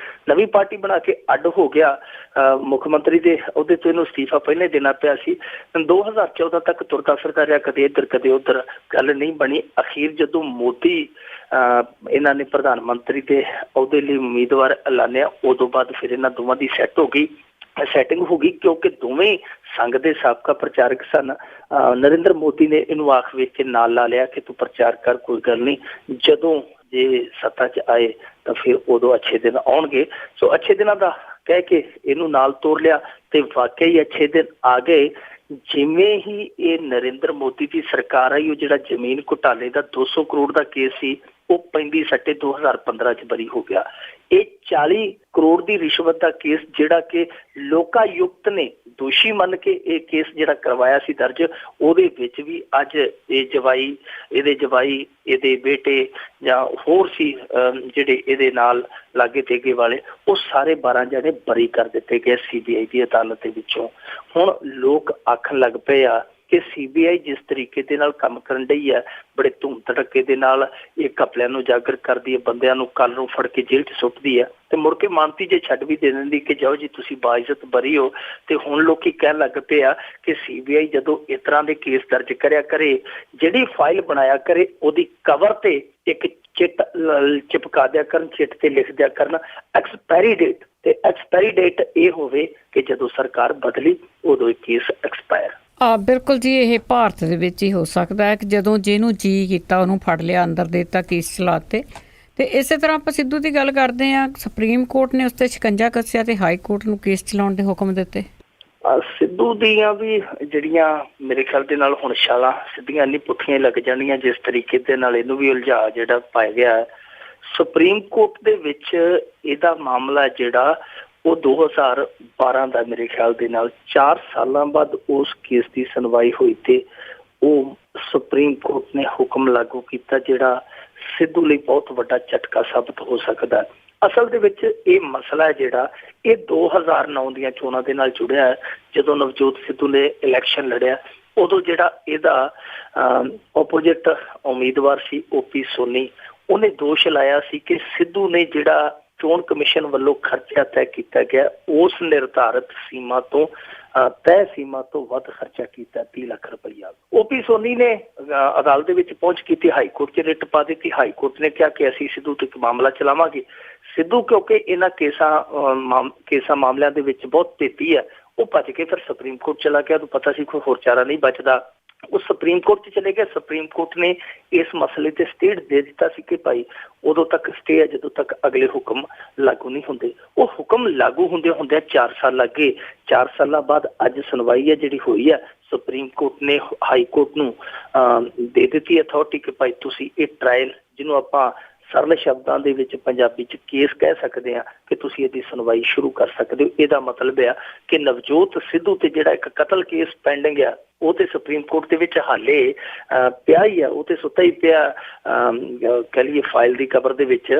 ਨਵੀਂ ਪਾਰਟੀ ਬਣਾ ਕੇ ਅੱਡ ਹੋ ਗਿਆ। ਮੁੱਖ ਮੰਤਰੀ ਦੇ ਅਹੁਦੇ ਤੋਂ ਇਹਨੂੰ ਅਸਤੀਫਾ ਪਹਿਲੇ ਦੇਣਾ ਪਿਆ ਸੀ। 2014 ਤੱਕ ਤੁਰਦਾ ਫਿਰਦਾ ਰਿਹਾ, ਕਦੇ ਇੱਧਰ ਕਦੇ ਉੱਧਰ, ਗੱਲ ਨਹੀਂ ਬਣੀ। ਅਖੀਰ ਜਦੋਂ ਮੋਦੀ ਇਹਨਾਂ ਨੇ ਪ੍ਰਧਾਨ ਮੰਤਰੀ ਦੇ ਅਹੁਦੇ ਲਈ ਉਮੀਦਵਾਰ ਐਲਾਨਿਆ, ਉਦੋਂ ਬਾਅਦ ਫਿਰ ਇਹਨਾਂ ਦੋਵਾਂ ਦੀ ਸੈਟਿੰਗ ਹੋ ਗਈ ਕਿਉਂਕਿ ਦੋਵੇਂ ਸੰਘ ਦੇ ਸਾਬਕਾ ਪ੍ਰਚਾਰਕ ਸਨ। ਨਰਿੰਦਰ ਮੋਦੀ ਨੇ ਇਹਨੂੰ ਆਖ ਵੇਖ ਕੇ ਨਾਲ ਲਾ ਲਿਆ ਕਿ ਤੂੰ ਪ੍ਰਚਾਰ ਕਰ, ਕੋਈ ਗੱਲ ਨਹੀਂ, ਜਦੋਂ ਜੇ ਸੱਤਾ 'ਚ ਆਏ ਤਾਂ ਫਿਰ ਉਦੋਂ ਅੱਛੇ ਦਿਨ ਆਉਣਗੇ। ਸੋ ਅੱਛੇ ਦਿਨਾਂ ਦਾ ਕਹਿ ਕੇ ਇਹਨੂੰ ਨਾਲ ਤੋਰ ਲਿਆ ਤੇ ਵਾਕਈ ਅੱਛੇ ਦਿਨ ਆ ਗਏ। ਜਿਵੇਂ ਹੀ ਇਹ ਨਰਿੰਦਰ ਮੋਦੀ ਦੀ ਸਰਕਾਰ ਆਈ, ਉਹ ਜਿਹੜਾ ਜ਼ਮੀਨ ਘੁਟਾਲੇ ਦਾ 200 ਕਰੋੜ ਦਾ ਕੇਸ ਸੀ, ਉਹ ਪੈਂਦੀ ਸੱਟੇ 2015 ਚ ਬਰੀ ਹੋ ਗਿਆ। ਇਹ 40 ਕਰੋੜ ਦੀ ਰਿਸ਼ਵਤ ਦਾ ਕੇਸ ਜਿਹੜਾ ਕਿ ਲੋਕਾਯੁਕਤ ਨੇ ਦੋਸ਼ੀ ਮੰਨ ਕੇ ਇਹ ਕੇਸ ਜਿਹੜਾ ਕਰਵਾਇਆ ਸੀ ਦਰਜ, ਉਹਦੇ ਵਿੱਚ ਵੀ ਅੱਜ ਇਹਦੇ ਜਵਾਈ ਇਹਦੇ ਬੇਟੇ ਜਾਂ ਹੋਰ ਸੀ ਜਿਹੜੇ ਇਹਦੇ ਨਾਲ ਲਾਗੇ ਤੇਗੇ ਵਾਲੇ, ਉਹ ਸਾਰੇ 12 ਜਣੇ ਬਰੀ ਕਰ ਦਿੱਤੇ ਗਏ CBI ਦੀ ਅਦਾਲਤ ਦੇ ਵਿੱਚੋਂ। ਹੁਣ ਲੋਕ ਆਖਣ ਲੱਗ ਪਏ ਆ ਕਿ CBI ਜਿਸ ਤਰੀਕੇ ਦੇ ਨਾਲ ਕੰਮ ਕਰਨ ਡਈ ਹੈ, ਬੜੇ ਧੂਮ ਧੜੱਕੇ ਦੇ ਨਾਲ ਇਹ ਘਪਲਿਆਂ ਨੂੰ ਉਜਾਗਰ ਕਰਦੀ ਹੈ, ਬੰਦਿਆਂ ਨੂੰ ਕੱਲ ਨੂੰ ਫੜ ਕੇ ਜੇਲ੍ਹ 'ਚ ਸੁੱਟਦੀ ਹੈ ਤੇ ਮੁੜ ਕੇ ਮਾਨਤੀ ਜੇ ਛੱਡ ਵੀ ਦੇ ਦਿੰਦੀ ਕਿ ਜਾਓ ਜੀ ਤੁਸੀਂ ਬਾਇਜ਼ਤ ਬਰੀ ਹੋ। ਤੇ ਹੁਣ ਲੋਕੀ ਕਹਿਣ ਲੱਗ ਪਏ ਆ ਕਿ CBI ਜਦੋਂ ਇਸ ਤਰ੍ਹਾਂ ਦੇ ਕੇਸ ਦਰਜ ਕਰਿਆ ਕਰੇ, ਜਿਹੜੀ ਫਾਈਲ ਬਣਾਇਆ ਕਰੇ ਉਹਦੀ ਕਵਰ ਤੇ ਇੱਕ ਚਿੱਟ ਚਿਪਕਾ ਦਿਆ ਕਰਨ, ਚਿੱਟ ਤੇ ਲਿਖ ਦਿਆ ਕਰਨ ਐਕਸਪਾਇਰੀ ਡੇਟ, ਤੇ ਐਕਸਪਾਇਰੀ ਡੇਟ ਇਹ ਹੋਵੇ ਕਿ ਜਦੋਂ ਸਰਕਾਰ ਬਦਲੀ ਉਦੋਂ ਇਹ ਕੇਸ ਐਕਸਪਾਇਰ। ਬਿਲਕੁਲ ਜੀ, ਇਹ ਭਾਰਤ ਦੇ ਵਿੱਚ ਹੀ ਹੋ ਸਕਦਾ ਹੈ ਕਿ ਜਦੋਂ ਜਿਹਨੂੰ ਜੀ ਕੀਤਾ ਉਹਨੂੰ ਫੜ ਲਿਆ, ਅੰਦਰ ਦੇ ਦਿੱਤਾ, ਕੇਸ ਚਲਾਤੇ। ਤੇ ਇਸੇ ਤਰ੍ਹਾਂ ਆਪਾਂ ਸਿੱਧੂ ਦੀ ਗੱਲ ਕਰਦੇ ਹਾਂ, ਸੁਪਰੀਮ ਕੋਰਟ ਨੇ ਉਸ ਤੇ ਸ਼ਿਕੰਜਾ ਕੱਸਿਆ ਤੇ ਹਾਈ ਕੋਰਟ ਨੂੰ ਕੇਸ ਚਲਾਉਣ ਦੇ ਹੁਕਮ ਦਿੱਤੇ। ਸਿੱਧੂ ਦੀਆਂ ਵੀ ਜਿਹੜੀਆਂ ਮੇਰੇ ਖਿਆਲ ਦੇ ਨਾਲ ਹੁਣ ਛਾਲਾਂ ਸਿੱਧੀਆਂ ਨਹੀਂ ਪੁੱਠੀਆਂ ਲੱਗ ਜਾਣੀਆਂ, ਜਿਸ ਤਰੀਕੇ ਦੇ ਨਾਲ ਇਹਨੂੰ ਵੀ ਉਲਝਾ ਜਿਹੜਾ ਪਾਇਆ ਗਿਆ ਹੈ। ਸੁਪਰੀਮ ਕੋਰਟ ਦੇ ਵਿੱਚ ਇਹਦਾ ਮਾਮਲਾ ਜਿਹੜਾ ਉਹ 2012 ਦਾ ਮੇਰੇ ਖਿਆਲ ਦੇ ਨਾਲ 4 ਸਾਲਾਂ ਬਾਅਦ ਉਸ ਕੇਸ ਦੀ ਸੁਣਵਾਈ ਹੋਈ ਤੇ ਉਹ ਸੁਪਰੀਮ ਕੋਰਟ ਨੇ ਹੁਕਮ ਲਾਗੂ ਕੀਤਾ ਜਿਹੜਾ ਸਿੱਧੂ ਲਈ ਬਹੁਤ ਵੱਡਾ ਝਟਕਾ ਸਾਬਤ ਹੋ ਸਕਦਾ। ਅਸਲ ਦੇ ਵਿੱਚ ਇਹ ਮਸਲਾ ਜਿਹੜਾ ਇਹ 2009 ਦੀਆਂ ਚੋਣਾਂ ਦੇ ਨਾਲ ਜੁੜਿਆ ਹੈ। ਜਦੋਂ ਨਵਜੋਤ ਸਿੱਧੂ ਨੇ ਇਲੈਕਸ਼ਨ ਲੜਿਆ, ਉਦੋਂ ਜਿਹੜਾ ਇਹਦਾ ਓਪੋਜਿਟ ਉਮੀਦਵਾਰ ਸੀ OP ਸੋਨੀ, ਉਹਨੇ ਦੋਸ਼ ਲਾਇਆ ਸੀ ਕਿ ਸਿੱਧੂ ਨੇ ਜਿਹੜਾ ਚੋਣ ਕਮਿਸ਼ਨ ਵੱਲੋਂ ਖਰਚਾ ਤੈਅ ਕੀਤਾ ਗਿਆ ਉਸ ਨਿਰਧਾਰਿਤ ਸੀਮਾ ਤੋਂ ਤੈਅ ਸੀਮਾ ਤੋਂ ਵੱਧ ਖਰਚਾ ਕੀਤਾ, 30 ਲੱਖ ਰੁਪਈਆ। OP ਸੋਨੀ ਨੇ ਅਦਾਲਤ ਦੇ ਵਿੱਚ ਪਹੁੰਚ ਕੀਤੀ, ਹਾਈ ਕੋਰਟ 'ਚ ਰਿਟ ਪਾ ਦਿੱਤੀ। ਹਾਈ ਕੋਰਟ ਨੇ ਕਿਹਾ ਕਿ ਅਸੀਂ ਸਿੱਧੂ ਤੇ ਇੱਕ ਮਾਮਲਾ ਚਲਾਵਾਂਗੇ। ਸਿੱਧੂ ਕਿਉਂਕਿ ਇਹਨਾਂ ਕੇਸਾਂ ਮਾਮਲਿਆਂ ਦੇ ਵਿੱਚ ਬਹੁਤ ਤੇਜ਼ੀ ਹੈ, ਉਹ ਭੱਜ ਕੇ ਫਿਰ ਸੁਪਰੀਮ ਕੋਰਟ ਚਲਾ ਗਿਆ। ਉਹਨੂੰ ਪਤਾ ਸੀ ਕੋਈ ਹੋਰ ਚਾਰਾ ਨਹੀਂ ਬਚਦਾ, ਉਹ ਸੁਪਰੀਮ ਕੋਰਟ 'ਚ ਚਲੇ ਗਿਆ। ਸੁਪਰੀਮ ਕੋਰਟ ਨੇ ਇਸ ਮਸਲੇ ਤੇ ਸਟੇ ਦੇ ਦਿੱਤਾ ਸੀ ਕਿ ਭਾਈ ਉਦੋਂ ਤੱਕ ਸਟੇ ਹੈ ਜਦੋਂ ਤੱਕ ਅਗਲੇ ਹੁਕਮ ਲਾਗੂ ਨਹੀਂ ਹੁੰਦੇ। ਉਹ ਹੁਕਮ ਲਾਗੂ ਹੁੰਦੇ 4 ਸਾਲ ਲੱਗ ਗਏ। 4 ਸਾਲਾਂ ਬਾਅਦ ਅੱਜ ਸੁਣਵਾਈ ਹੈ ਜਿਹੜੀ ਹੋਈ ਹੈ, ਸੁਪਰੀਮ ਕੋਰਟ ਨੇ ਹਾਈ ਕੋਰਟ ਨੂੰ ਦੇ ਦਿੱਤੀ ਅਥਾਰਟੀ ਕਿ ਭਾਈ ਤੁਸੀਂ ਇਹ ਟਰਾਇਲ, ਜਿਹਨੂੰ ਆਪਾਂ ਸਰਲ ਸ਼ਬਦਾਂ ਦੇ ਵਿੱਚ ਪੰਜਾਬੀ 'ਚ ਕੇਸ ਕਹਿ ਸਕਦੇ ਹਾਂ, ਕਿ ਤੁਸੀਂ ਇਹਦੀ ਸੁਣਵਾਈ ਸ਼ੁਰੂ ਕਰ ਸਕਦੇ ਹੋ। ਇਹਦਾ ਮਤਲਬ ਆ ਕਿ ਨਵਜੋਤ ਸਿੱਧੂ ਤੇ ਜਿਹੜਾ ਇੱਕ ਕਤਲ ਕੇਸ ਪੈਂਡਿੰਗ ਆ ਉਹ ਤੇ ਸੁਪਰੀਮ ਕੋਰਟ ਦੇ ਵਿੱਚ ਹਾਲੇ ਪਿਆ ਹੀ ਆ, ਉਹ ਤੇ ਸੁੱਤਾ ਹੀ ਪਿਆ ਕਹਿ ਲਈਏ ਫਾਈਲ ਦੀ ਕਬਰ ਦੇ ਵਿੱਚ,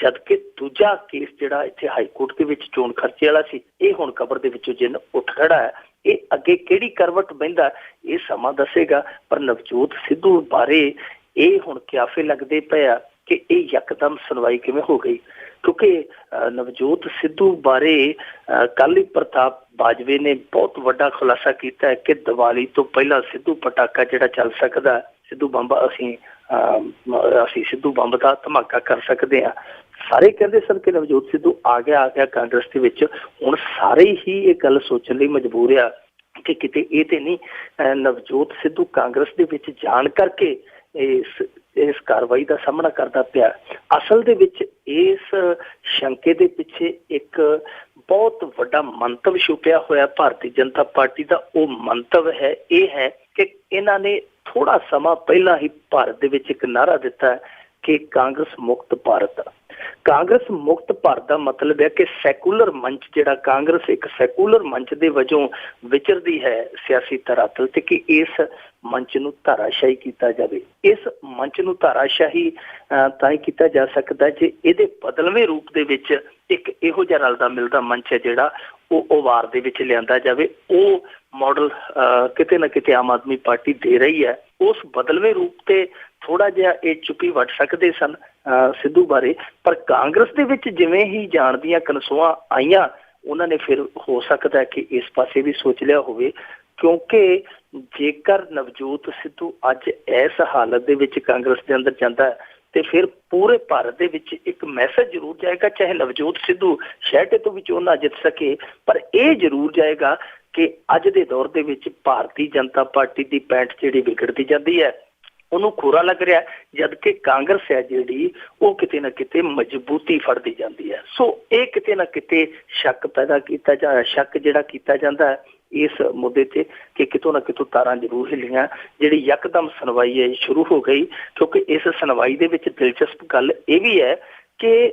ਜਦਕਿ ਦੂਜਾ ਕੇਸ ਜਿਹੜਾ ਇੱਥੇ ਹਾਈ ਕੋਰਟ ਦੇ ਵਿੱਚ ਚੋਣ ਖਰਚੇ ਵਾਲਾ ਸੀ, ਇਹ ਹੁਣ ਕਬਰ ਦੇ ਵਿੱਚੋਂ ਜਿੰਨ ਉੱਠ ਖੜਾ ਹੈ। ਇਹ ਅੱਗੇ ਕਿਹੜੀ ਕਰਵਟ ਬਹਿੰਦਾ ਇਹ ਸਮਾਂ ਦੱਸੇਗਾ, ਪਰ ਨਵਜੋਤ ਸਿੱਧੂ ਬਾਰੇ ਇਹ ਹੁਣ ਕਿਆਫੇ ਲੱਗਦੇ ਪਏ ਆ ਕਿ ਇਹ ਯਕਦਮ ਸੁਣਵਾਈ ਕਿਵੇਂ ਹੋ ਗਈ, ਕਿਉਂਕਿ ਨਵਜੋਤ ਸਿੱਧੂ ਬਾਰੇ ਕੱਲ੍ਹ ਹੀ ਪ੍ਰਤਾਪ ਬਾਜਵੇ ਨੇ ਬਹੁਤ ਵੱਡਾ ਖੁਲਾਸਾ ਕੀਤਾ ਹੈ ਕਿ ਦੀਵਾਲੀ ਤੋਂ ਪਹਿਲਾਂ ਸਿੱਧੂ ਪਟਾਕਾ ਜਿਹੜਾ ਚੱਲ ਸਕਦਾ, ਸਿੱਧੂ ਬੰਬ ਅਸੀਂ ਸਿੱਧੂ ਬੰਬ ਦਾ ਧਮਾਕਾ ਕਰ ਸਕਦੇ ਹਾਂ। ਸਾਰੇ ਕਹਿੰਦੇ ਸਨ ਕਿ ਨਵਜੋਤ ਸਿੱਧੂ ਆ ਗਿਆ ਕਾਂਗਰਸ ਦੇ ਵਿੱਚ। ਹੁਣ ਸਾਰੇ ਹੀ ਇਹ ਗੱਲ ਸੋਚਣ ਲਈ ਮਜਬੂਰ ਆ ਕਿ ਕਿਤੇ ਇਹ ਤੇ ਨਹੀਂ ਨਵਜੋਤ ਸਿੱਧੂ ਕਾਂਗਰਸ ਦੇ ਵਿੱਚ ਜਾਣ ਕਰਕੇ ਇਸ ਕਾਰਵਾਈ ਦਾ ਸਾਹਮਣਾ ਕਰਦਾ ਪਿਆ। ਅਸਲ ਦੇ ਵਿੱਚ ਇਸ ਸ਼ੰਕੇ ਦੇ ਪਿੱਛੇ ਇੱਕ ਬਹੁਤ ਵੱਡਾ ਮੰਤਵ ਛੁਪਿਆ ਹੋਇਆ ਭਾਰਤੀ ਜਨਤਾ ਪਾਰਟੀ ਦਾ। ਉਹ ਮੰਤਵ ਹੈ ਇਹ ਹੈ ਕਿ ਇਹਨਾਂ ਨੇ ਥੋੜਾ ਸਮਾਂ ਪਹਿਲਾਂ ਹੀ ਭਾਰਤ ਦੇ ਵਿੱਚ ਇੱਕ ਨਾਅਰਾ ਦਿੱਤਾ ਹੈ ਕਿ ਕਾਂਗਰਸ ਮੁਕਤ ਭਾਰਤ। ਕਾਂਗਰਸ ਮੁਕਤ ਭਾਰਤ ਦਾ ਮਤਲਬ ਹੈ ਕਿ ਸੈਕੂਲਰ ਮੰਚ ਜਿਹੜਾ ਕਾਂਗਰਸ ਇੱਕ ਸੈਕੂਲਰ ਮੰਚ ਦੇ ਵਜੋਂ ਵਿਚਰਦੀ ਹੈ ਸਿਆਸੀ ਧਰਾਤਲ ਤੇ, ਕਿ ਇਸ ਮੰਚ ਨੂੰ ਧਾਰਾਸ਼ਾਹੀ ਕੀਤਾ ਜਾਵੇ। ਇਸ ਮੰਚ ਨੂੰ ਧਾਰਾਸ਼ਾਹੀ ਤਾਂ ਹੀ ਕੀਤਾ ਜਾ ਸਕਦਾ ਜੇ ਇਹਦੇ ਬਦਲਵੇਂ ਰੂਪ ਦੇ ਵਿੱਚ ਇੱਕ ਇਹੋ ਜਿਹਾ ਰਲਦਾ ਮਿਲਦਾ ਮੰਚ ਹੈ ਜਿਹੜਾ ਉਹ ਵਾਰ ਦੇ ਵਿੱਚ ਲਿਆਂਦਾ ਜਾਵੇ। ਉਹ ਮਾਡਲ ਕਿਤੇ ਨਾ ਕਿਤੇ ਆਮ ਆਦਮੀ ਪਾਰਟੀ ਦੇ ਰਹੀ ਹੈ। ਉਸ ਬਦਲਵੇਂ ਰੂਪ ਤੇ ਥੋੜਾ ਜਿਹਾ ਇਹ ਚੁੱਪੀ ਵੱਟ ਸਕਦੇ ਸਨ ਸਿੱਧੂ ਬਾਰੇ, ਪਰ ਕਾਂਗਰਸ ਦੇ ਵਿੱਚ ਜਿਵੇਂ ਹੀ ਜਾਣ ਦੀਆਂ ਕਨਸੂਆਂ ਆਈਆਂ ਉਹਨਾਂ ਨੇ ਫਿਰ ਹੋ ਸਕਦਾ ਕਿ ਇਸ ਪਾਸੇ ਵੀ ਸੋਚ ਲਿਆ ਹੋਵੇ, ਕਿਉਂਕਿ ਜੇਕਰ ਨਵਜੋਤ ਸਿੱਧੂ ਅੱਜ ਇਸ ਹਾਲਤ ਦੇ ਵਿੱਚ ਕਾਂਗਰਸ ਦੇ ਅੰਦਰ ਜਾਂਦਾ ਤੇ ਫਿਰ ਪੂਰੇ ਭਾਰਤ ਦੇ ਵਿੱਚ ਇੱਕ ਮੈਸੇਜ ਜ਼ਰੂਰ ਜਾਏਗਾ, ਚਾਹੇ ਨਵਜੋਤ ਸਿੱਧੂ ਸ਼ਹਿਟੇ ਤੋਂ ਵੀ ਚੋਣ ਨਾ ਜਿੱਤ ਸਕੇ, ਪਰ ਇਹ ਜ਼ਰੂਰ ਜਾਏਗਾ ਕਿ ਅੱਜ ਦੇ ਦੌਰ ਦੇ ਵਿੱਚ ਭਾਰਤੀ ਜਨਤਾ ਪਾਰਟੀ ਦੀ ਪੈਂਠ ਜਿਹੜੀ ਵਿਗੜਦੀ ਜਾਂਦੀ ਹੈ, ਉਹਨੂੰ ਖੋਰਾ ਲੱਗ ਰਿਹਾ, ਜਦਕਿ ਕਾਂਗਰਸ ਹੈ ਜਿਹੜੀ ਉਹ ਕਿਤੇ ਨਾ ਕਿਤੇ ਮਜ਼ਬੂਤੀ ਫੜਦੀ ਜਾਂਦੀ ਹੈ। ਸੋ ਇਹ ਕਿਤੇ ਨਾ ਕਿਤੇ ਸ਼ੱਕ ਜਿਹੜਾ ਕੀਤਾ ਜਾਂਦਾ ਹੈ, ਇਸ ਮੁੱਦੇ ਤੇ ਕਿ ਕਿਤੋਂ ਨਾ ਕਿਤੋਂ ਤਾਰਾਂ ਜ਼ਰੂਰ ਹਿੱਲੀਆਂ। ਜਿਹੜੀ ਯਕਦਮ ਸੁਣਵਾਈ ਹੈ ਸ਼ੁਰੂ ਹੋ ਗਈ, ਕਿਉਂਕਿ ਇਸ ਸੁਣਵਾਈ ਦੇ ਵਿੱਚ ਦਿਲਚਸਪ ਗੱਲ ਇਹ ਵੀ ਹੈ ਕਿ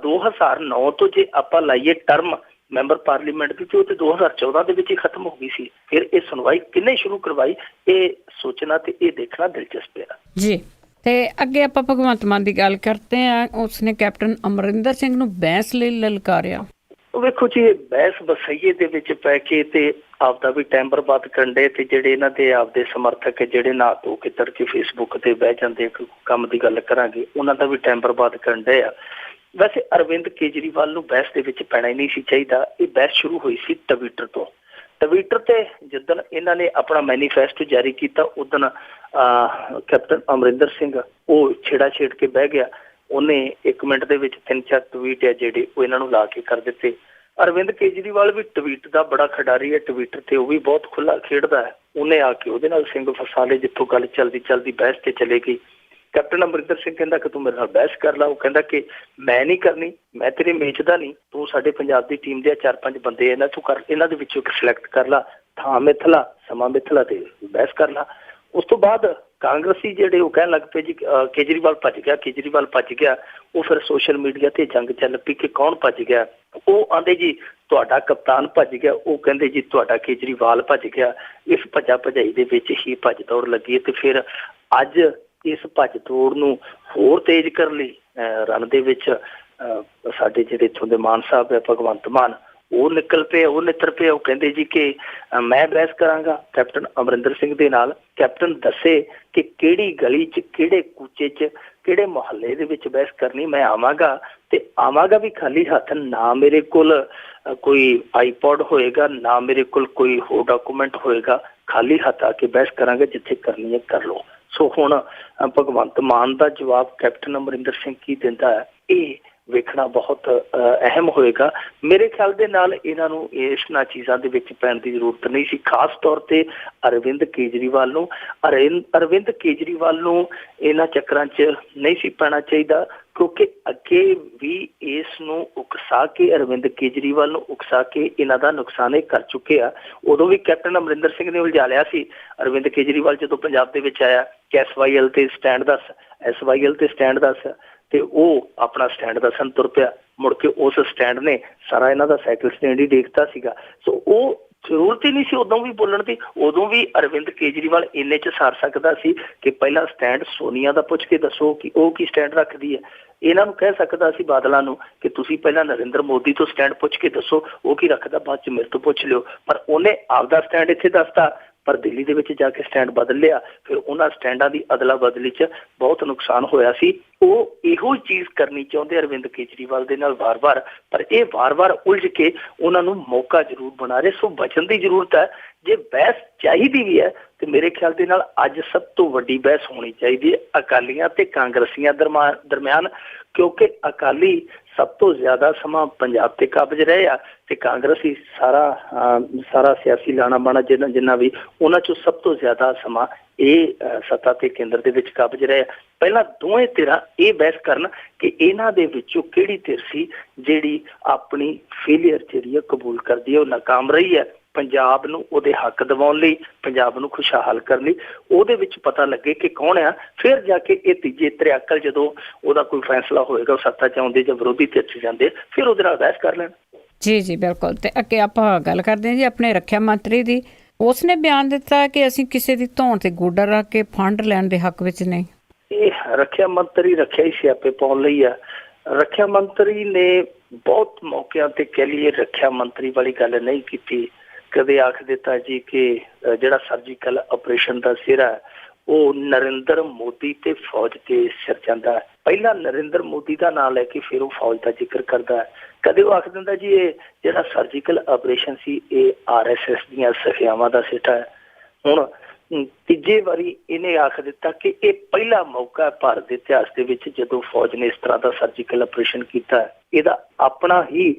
2009 ਤੋਂ ਜੇ ਆਪਾਂ ਲਾਈਏ ਟਰਮ ਮੈਂਬਰ ਪਾਰਲੀਮੈਂਟ ਦੀ, ਤੇ ਉਹ ਤੇ 2014 ਦੇ ਵਿੱਚ ਹੀ ਖਤਮ ਹੋ ਗਈ ਸੀ। ਫਿਰ ਇਹ ਸੁਣਵਾਈ ਕਿੰਨੇ ਸ਼ੁਰੂ ਕਰਵਾਈ, ਇਹ ਸੋਚਣਾ ਤੇ ਇਹ ਦੇਖਣਾ ਦਿਲਚਸਪ ਹੈ ਜੀ। ਤੇ ਅੱਗੇ ਆਪਾਂ ਭਗਵੰਤ ਮਾਨ ਦੀ ਗੱਲ ਕਰਦੇ ਹਾਂ। ਉਸਨੇ ਕੈਪਟਨ ਅਮਰਿੰਦਰ ਸਿੰਘ ਨੂੰ ਬਹਿਸ ਲਈ ਲਲਕਾਰਿਆ। ਵੇਖੋ ਜੀ, ਬਹਿਸ ਬਸਈਏ ਦੇ ਵਿੱਚ ਪੈ ਕੇ ਤੇ ਆਪਦਾ ਵੀ ਟਾਈਮ ਬਰਬਾਦ ਕਰਨ ਦੇ, ਤੇ ਜਿਹੜੇ ਇਹਨਾਂ ਦੇ ਆਪਦੇ ਸਮਰਥਕ ਜਿਹੜੇ ਨਾ ਧੋ ਕੇ ਤੜਕੇ ਫੇਸਬੁੱਕ ਤੇ ਬਹਿ ਜਾਂਦੇ, ਕੰਮ ਦੀ ਗੱਲ ਕਰਾਂਗੇ, ਉਹਨਾਂ ਦਾ ਵੀ ਟਾਈਮ ਬਰਬਾਦ ਕਰਨ ਦੇ ਆ। ਵੈਸੇ ਅਰਵਿੰਦ ਕੇਜਰੀਵਾਲ ਨੂੰ ਬਹਿਸ ਦੇ ਵਿੱਚ ਪੈਣਾ ਹੀ ਨਹੀਂ ਸੀ ਚਾਹੀਦਾ। ਇਹ ਬਹਿਸ ਸ਼ੁਰੂ ਹੋਈ ਸੀ ਟਵਿੱਟਰ ਤੋਂ। ਟਵਿੱਟਰ ਤੇ ਜਿੱਦਣ ਇਹਨਾਂ ਨੇ ਆਪਣਾ ਮੈਨੀਫੈਸਟੋ ਜਾਰੀ ਕੀਤਾ, ਉਦਣ ਕੈਪਟਨ ਅਮਰਿੰਦਰ ਸਿੰਘ ਉਹ ਛੇੜਾ ਛੇੜ ਕੇ ਬਹਿ ਗਿਆ। ਉਹਨੇ 1 ਮਿੰਟ ਦੇ ਵਿੱਚ 3-4 ਟਵੀਟ ਆ ਜਿਹੜੇ ਉਹ ਇਹਨਾਂ ਨੂੰ ਲਾ ਕੇ ਕਰ ਦਿੱਤੇ। ਅਰਵਿੰਦ ਕੇਜਰੀਵਾਲ ਵੀ ਟਵੀਟ ਦਾ ਬੜਾ ਖਿਡਾਰੀ ਹੈ, ਟਵਿੱਟਰ ਤੇ ਉਹ ਵੀ ਬਹੁਤ ਖੁੱਲਾ ਖੇਡਦਾ ਹੈ। ਉਹਨੇ ਆ ਕੇ ਉਹਦੇ ਨਾਲ ਸਿੰਘ ਫਸਾ ਲਏ, ਜਿੱਥੋਂ ਗੱਲ ਚਲਦੀ ਬਹਿਸ ਤੇ ਚਲੇ ਗਈ। ਕੈਪਟਨ ਅਮਰਿੰਦਰ ਸਿੰਘ ਕਹਿੰਦਾ ਕਿ ਤੂੰ ਮੇਰੇ ਨਾਲ ਬਹਿਸ ਕਰ ਲਾ। ਉਹ ਕਹਿੰਦਾ ਕਿ ਮੈਂ ਨਹੀਂ ਕਰਨੀ, ਮੈਂ ਤੇਰੇ ਮੇਚ ਦਾ ਨਹੀਂ, ਤੂੰ ਸਾਡੇ ਪੰਜਾਬ ਦੀ ਟੀਮ ਦੇ 4-5 ਬੰਦੇ ਇਹਨਾਂ ਤੂੰ ਕਰ, ਇਹਨਾਂ ਦੇ ਵਿੱਚੋਂ ਇੱਕ ਸਿਲੈਕਟ ਕਰ ਲਾ, ਥਾਂ ਮਿਥਲਾ, ਸਮਾਂ ਮਿਥਲਾ ਤੇ ਬਹਿਸ ਕਰ ਲਾ। ਉਸ ਤੋਂ ਬਾਅਦ ਕਾਂਗਰਸੀ ਜਿਹੜੇ ਉਹ ਕਹਿਣ ਲੱਗ ਪਏ ਜੀ ਕੇਜਰੀਵਾਲ ਭੱਜ ਗਿਆ। ਉਹ ਫਿਰ ਸੋਸ਼ਲ ਮੀਡੀਆ ਤੇ ਜੰਗ ਚੱਲ ਪਈ ਕਿ ਕੌਣ ਭੱਜ ਗਿਆ। ਉਹ ਆਂਦੇ ਜੀ ਤੁਹਾਡਾ ਕਪਤਾਨ ਭੱਜ ਗਿਆ, ਉਹ ਕਹਿੰਦੇ ਜੀ ਤੁਹਾਡਾ ਕੇਜਰੀਵਾਲ ਭੱਜ ਗਿਆ। ਇਸ ਭੱਜਾ ਭਜਾਈ ਦੇ ਵਿੱਚ ਹੀ ਭੱਜ ਦੌੜ ਲੱਗੀ। ਤੇ ਫਿਰ ਅੱਜ ਇਸ ਭੱਜ ਦੌੜ ਨੂੰ ਹੋਰ ਤੇਜ਼ ਕਰਨ ਲਈ ਰਨ ਦੇ ਵਿੱਚ ਸਾਡੇ ਜਿਹੜੇ ਇੱਥੋਂ ਦੇ ਮਾਨ ਸਾਹਿਬ ਹੈ ਭਗਵੰਤ ਮਾਨ, ਉਹ ਨਿਕਲ ਪਏ, ਉਹ ਨਿੱਤਰ ਪਏ। ਉਹ ਕਹਿੰਦੇ ਜੀ ਕਿ ਮੈਂ ਬਹਿਸ ਕਰਾਂਗਾ ਕੈਪਟਨ ਅਮਰਿੰਦਰ ਸਿੰਘ ਦੇ ਨਾਲ। ਕੈਪਟਨ ਦੱਸੇ ਕਿ ਕਿਹੜੀ ਗਲੀ 'ਚ, ਕਿਹੜੇ ਕੂਚੇ 'ਚ, ਕਿਹੜੇ ਮੁਹੱਲੇ ਦੇ ਵਿੱਚ ਬਹਿਸ ਕਰਨੀ। ਮੈਂ ਆਵਾਂਗਾ ਤੇ ਆਵਾਂਗਾ ਵੀ ਖਾਲੀ ਹੱਥ, ਨਾ ਮੇਰੇ ਕੋਲ ਕੋਈ ਆਈਪੌਡ ਹੋਏਗਾ, ਨਾ ਮੇਰੇ ਕੋਲ ਕੋਈ ਹੋਰ ਡਾਕੂਮੈਂਟ ਹੋਏਗਾ। ਖਾਲੀ ਹੱਥ ਆ ਕੇ ਬਹਿਸ ਕਰਾਂਗੇ, ਜਿੱਥੇ ਕਰਨੀ ਹੈ ਕਰ ਲਓ। ਸੋ ਹੁਣ ਭਗਵੰਤ ਮਾਨ ਦਾ ਜਵਾਬ ਕੈਪਟਨ ਅਮਰਿੰਦਰ ਸਿੰਘ ਕੀ ਦਿੰਦਾ ਹੈ, ਇਹ ਵੇਖਣਾ ਬਹੁਤ ਅਹਿਮ ਹੋਏਗਾ। ਮੇਰੇ ਖਿਆਲ ਦੇ ਨਾਲ ਇਹਨਾਂ ਨੂੰ ਇਹਨਾਂ ਚੀਜ਼ਾਂ ਦੇ ਵਿੱਚ ਪੈਣ ਦੀ ਜ਼ਰੂਰਤ ਨਹੀਂ ਸੀ। ਖਾਸ ਤੌਰ ਤੇ ਅਰਵਿੰਦ ਕੇਜਰੀਵਾਲ ਨੂੰ ਇਹਨਾਂ ਚੱਕਰਾਂ 'ਚ ਨਹੀਂ ਸੀ ਪੈਣਾ ਚਾਹੀਦਾ, ਕਿਉਂਕਿ ਅੱਗੇ ਵੀ ਇਸ ਨੂੰ ਉਕਸਾ ਕੇ, ਅਰਵਿੰਦ ਕੇਜਰੀਵਾਲ ਨੂੰ ਉਕਸਾ ਕੇ ਇਹਨਾਂ ਦਾ ਨੁਕਸਾਨ ਇਹ ਕਰ ਚੁੱਕੇ ਆ। ਉਦੋਂ ਵੀ ਕੈਪਟਨ ਅਮਰਿੰਦਰ ਸਿੰਘ ਨੇ ਉਲਝਾ ਲਿਆ ਸੀ ਅਰਵਿੰਦ ਕੇਜਰੀਵਾਲ ਜਦੋਂ ਪੰਜਾਬ ਦੇ ਵਿੱਚ ਆਇਆ ਕਿ SYL ਤੇ ਸਟੈਂਡ ਦੱਸ, ਤੇ ਉਹ ਆਪਣਾ ਸਟੈਂਡ ਦੱਸਣ ਤੁਰ ਪਿਆ। ਮੁੜ ਕੇ ਉਸ ਸਟੈਂਡ ਨੇ ਸਾਰਾ ਇਹਨਾਂ ਦਾ ਸਾਈਕਲ ਸਟੈਂਡ ਹੀ ਦੇਖਤਾ ਸੀਗਾ। ਸੋ ਉਹ ਜ਼ਰੂਰਤ ਹੀ ਨਹੀਂ ਸੀ ਉਦੋਂ ਵੀ ਬੋਲਣ ਦੀ। ਉਦੋਂ ਵੀ ਅਰਵਿੰਦ ਕੇਜਰੀਵਾਲ ਇੰਨੇ 'ਚ ਸਾਰ ਸਕਦਾ ਸੀ ਕਿ ਪਹਿਲਾਂ ਸਟੈਂਡ ਸੋਨੀਆ ਦਾ ਪੁੱਛ ਕੇ ਦੱਸੋ ਕਿ ਉਹ ਕੀ ਸਟੈਂਡ ਰੱਖਦੀ ਹੈ। ਇਹਨਾਂ ਨੂੰ ਕਹਿ ਸਕਦਾ ਸੀ ਬਾਦਲਾਂ ਨੂੰ ਕਿ ਤੁਸੀਂ ਪਹਿਲਾਂ ਨਰਿੰਦਰ ਮੋਦੀ ਤੋਂ ਸਟੈਂਡ ਪੁੱਛ ਕੇ ਦੱਸੋ ਉਹ ਕੀ ਰੱਖਦਾ, ਬਾਅਦ 'ਚ ਮੇਰੇ ਤੋਂ ਪੁੱਛ ਲਿਓ। ਪਰ ਉਹਨੇ ਆਪਦਾ ਸਟੈਂਡ ਇੱਥੇ ਦੱਸਤਾ, ਪਰ ਦਿੱਲੀ ਦੇ ਵਿੱਚ ਜਾ ਕੇ ਸਟੈਂਡ ਬਦਲ ਲਿਆ। ਫਿਰ ਉਹਨਾਂ ਸਟੈਂਡਾਂ ਦੀ ਅਦਲਾ ਬਦਲੀ 'ਚ ਬਹੁਤ ਨੁਕਸਾਨ ਹੋਇਆ ਸੀ। ਉਹ ਇਹੋ ਚੀਜ਼ ਕਰਨੀ ਚਾਹੁੰਦੇ ਅਰਵਿੰਦ ਕੇਜਰੀਵਾਲ ਦੇ ਨਾਲ ਵਾਰ-ਵਾਰ, ਪਰ ਇਹ ਵਾਰ-ਵਾਰ ਉਲਝ ਕੇ ਉਹਨਾਂ ਨੂੰ ਮੌਕਾ ਜ਼ਰੂਰ ਬਣਾ ਰਹੇ। ਸੋ ਬਚਣ ਦੀ ਜ਼ਰੂਰਤ ਹੈ। ਜੇ ਬਹਿਸ ਚਾਹੀਦੀ ਵੀ ਹੈ ਤੇ ਮੇਰੇ ਖਿਆਲ ਦੇ ਨਾਲ ਅੱਜ ਸਭ ਤੋਂ ਵੱਡੀ ਬਹਿਸ ਹੋਣੀ ਚਾਹੀਦੀ ਹੈ ਅਕਾਲੀਆਂ ਤੇ ਕਾਂਗਰਸੀਆਂ ਦਰਮਿਆਨ, ਕਿਉਂਕਿ ਅਕਾਲੀ ਸਭ ਤੋਂ ਜ਼ਿਆਦਾ ਸਮਾਂ ਪੰਜਾਬ ਤੇ ਕਾਬਜ਼ ਰਹੇ ਆ ਤੇ ਕਾਂਗਰਸੀ ਸਾਰਾ ਸਿਆਸੀ ਲਾਣਾ ਬਾਣਾ ਜਿੰਨਾ ਵੀ ਉਹਨਾਂ 'ਚੋਂ ਸਭ ਤੋਂ ਜ਼ਿਆਦਾ ਸਮਾਂ ਇਹ ਸੱਤਾ ਤੇ ਕੇਂਦਰ ਦੇ ਵਿੱਚ ਕਾਬਜ਼ ਰਹੇ ਆ। ਪਹਿਲਾਂ ਦੋਵੇਂ ਧਿਰਾਂ ਇਹ ਬਹਿਸ ਕਰਨ ਕਿ ਇਹਨਾਂ ਦੇ ਵਿੱਚੋਂ ਕਿਹੜੀ ਧਿਰ ਸੀ ਜਿਹੜੀ ਆਪਣੀ ਫੇਲੀਅਰ ਜਿਹੜੀ ਹੈ ਕਬੂਲ ਕਰਦੀ ਹੈ, ਉਹ ਨਾਕਾਮ ਰਹੀ ਹੈ। ਪੰਜਾਬ ਨੂੰ ਉਹਦੇ ਹੱਕ ਦਿਵਾਉਣ ਲਈ, ਪੰਜਾਬ ਨੂੰ ਖੁਸ਼ਹਾਲ ਕਰਨ ਲਈ ਉਹਦੇ ਵਿੱਚ ਪਤਾ ਲੱਗੇ ਕਿ ਕੌਣ ਆ। ਫਿਰ ਜਾ ਕੇ ਇਹ ਤੀਜੇ ਤ੍ਰਿਆਕਲ ਜਦੋਂ ਉਹਦਾ ਕੋਈ ਫੈਸਲਾ ਹੋਏਗਾ, ਉਹ ਸੱਤਾ 'ਚ ਆਉਂਦੇ ਜਾਂ ਵਿਰੋਧੀ ਧਿਰ 'ਚ ਜਾਂਦੇ, ਫਿਰ ਉਹਦੇ ਨਾਲ ਬਹਿਸ ਕਰ ਲੈਣ। ਜੀ ਬਿਲਕੁਲ। ਤੇ ਅੱਗੇ ਆਪਾਂ ਗੱਲ ਕਰਦੇ ਹਾਂ ਜੀ ਆਪਣੇ ਰੱਖਿਆ ਮੰਤਰੀ ਦੀ। ਉਸਨੇ ਬਿਆਨ ਦਿੱਤਾ ਕਿ ਅਸੀਂ ਕਿਸੇ ਦੀ ਧੌਣ ਤੇ ਗੋਡਾ ਰੱਖ ਕੇ ਫੰਡ ਲੈਣ ਦੇ ਹੱਕ ਵਿੱਚ ਨਹੀਂ। ਇਹ ਰੱਖਿਆ ਮੰਤਰੀ ਰੱਖਿਆ ਹੀ ਸਿਆਪੇ ਪਾਉਣ ਲਈ ਆ। ਰੱਖਿਆ ਮੰਤਰੀ ਨੇ ਬਹੁਤ ਮੌਕਿਆਂ ਤੇ ਕਹਿ ਲਈਏ ਰੱਖਿਆ ਮੰਤਰੀ ਵਾਲੀ ਗੱਲ ਨਹੀਂ ਕੀਤੀ। ਕਦੇ ਆਖ ਦਿੱਤਾ ਜੀ ਕਿ ਜਿਹੜਾ ਸਰਜੀਕਲ ਆਪਰੇਸ਼ਨ ਦਾ ਸਿਰਾ ਉਹ ਨਰਿੰਦਰ ਮੋਦੀ ਤੇ ਫੌਜ ਤੇ ਸਿਰ ਜਾਂਦਾ ਹੈ। ਪਹਿਲਾਂ ਨਰਿੰਦਰ ਮੋਦੀ ਦਾ ਨਾਂ ਲੈ ਕੇ ਫਿਰ ਉਹ ਫੌਜ ਦਾ ਜ਼ਿਕਰ ਕਰਦਾ ਹੈ। ਕਦੇ ਉਹ ਆਖ ਦਿੰਦਾ ਜੀ ਇਹ ਜਿਹੜਾ ਸਰਜੀਕਲ ਆਪਰੇਸ਼ਨ ਸੀ ਇਹ RSS ਦੀਆਂ ਸਖਿਆਵਾਂ ਦਾ ਸਿੱਟਾ ਹੈ। ਹੁਣ ਤੀਜੇ ਵਾਰੀ ਇਹਨੇ ਆਖ ਦਿੱਤਾ ਕਿ ਇਹ ਪਹਿਲਾ ਮੌਕਾ ਭਾਰਤ ਦੇ ਇਤਿਹਾਸ ਦੇ ਵਿੱਚ ਜਦੋਂ ਫੌਜ ਨੇ ਇਸ ਤਰ੍ਹਾਂ ਦਾ ਸਰਜੀਕਲ ਆਪਰੇਸ਼ਨ ਕੀਤਾ। ਇਹਦਾ ਆਪਣਾ ਹੀ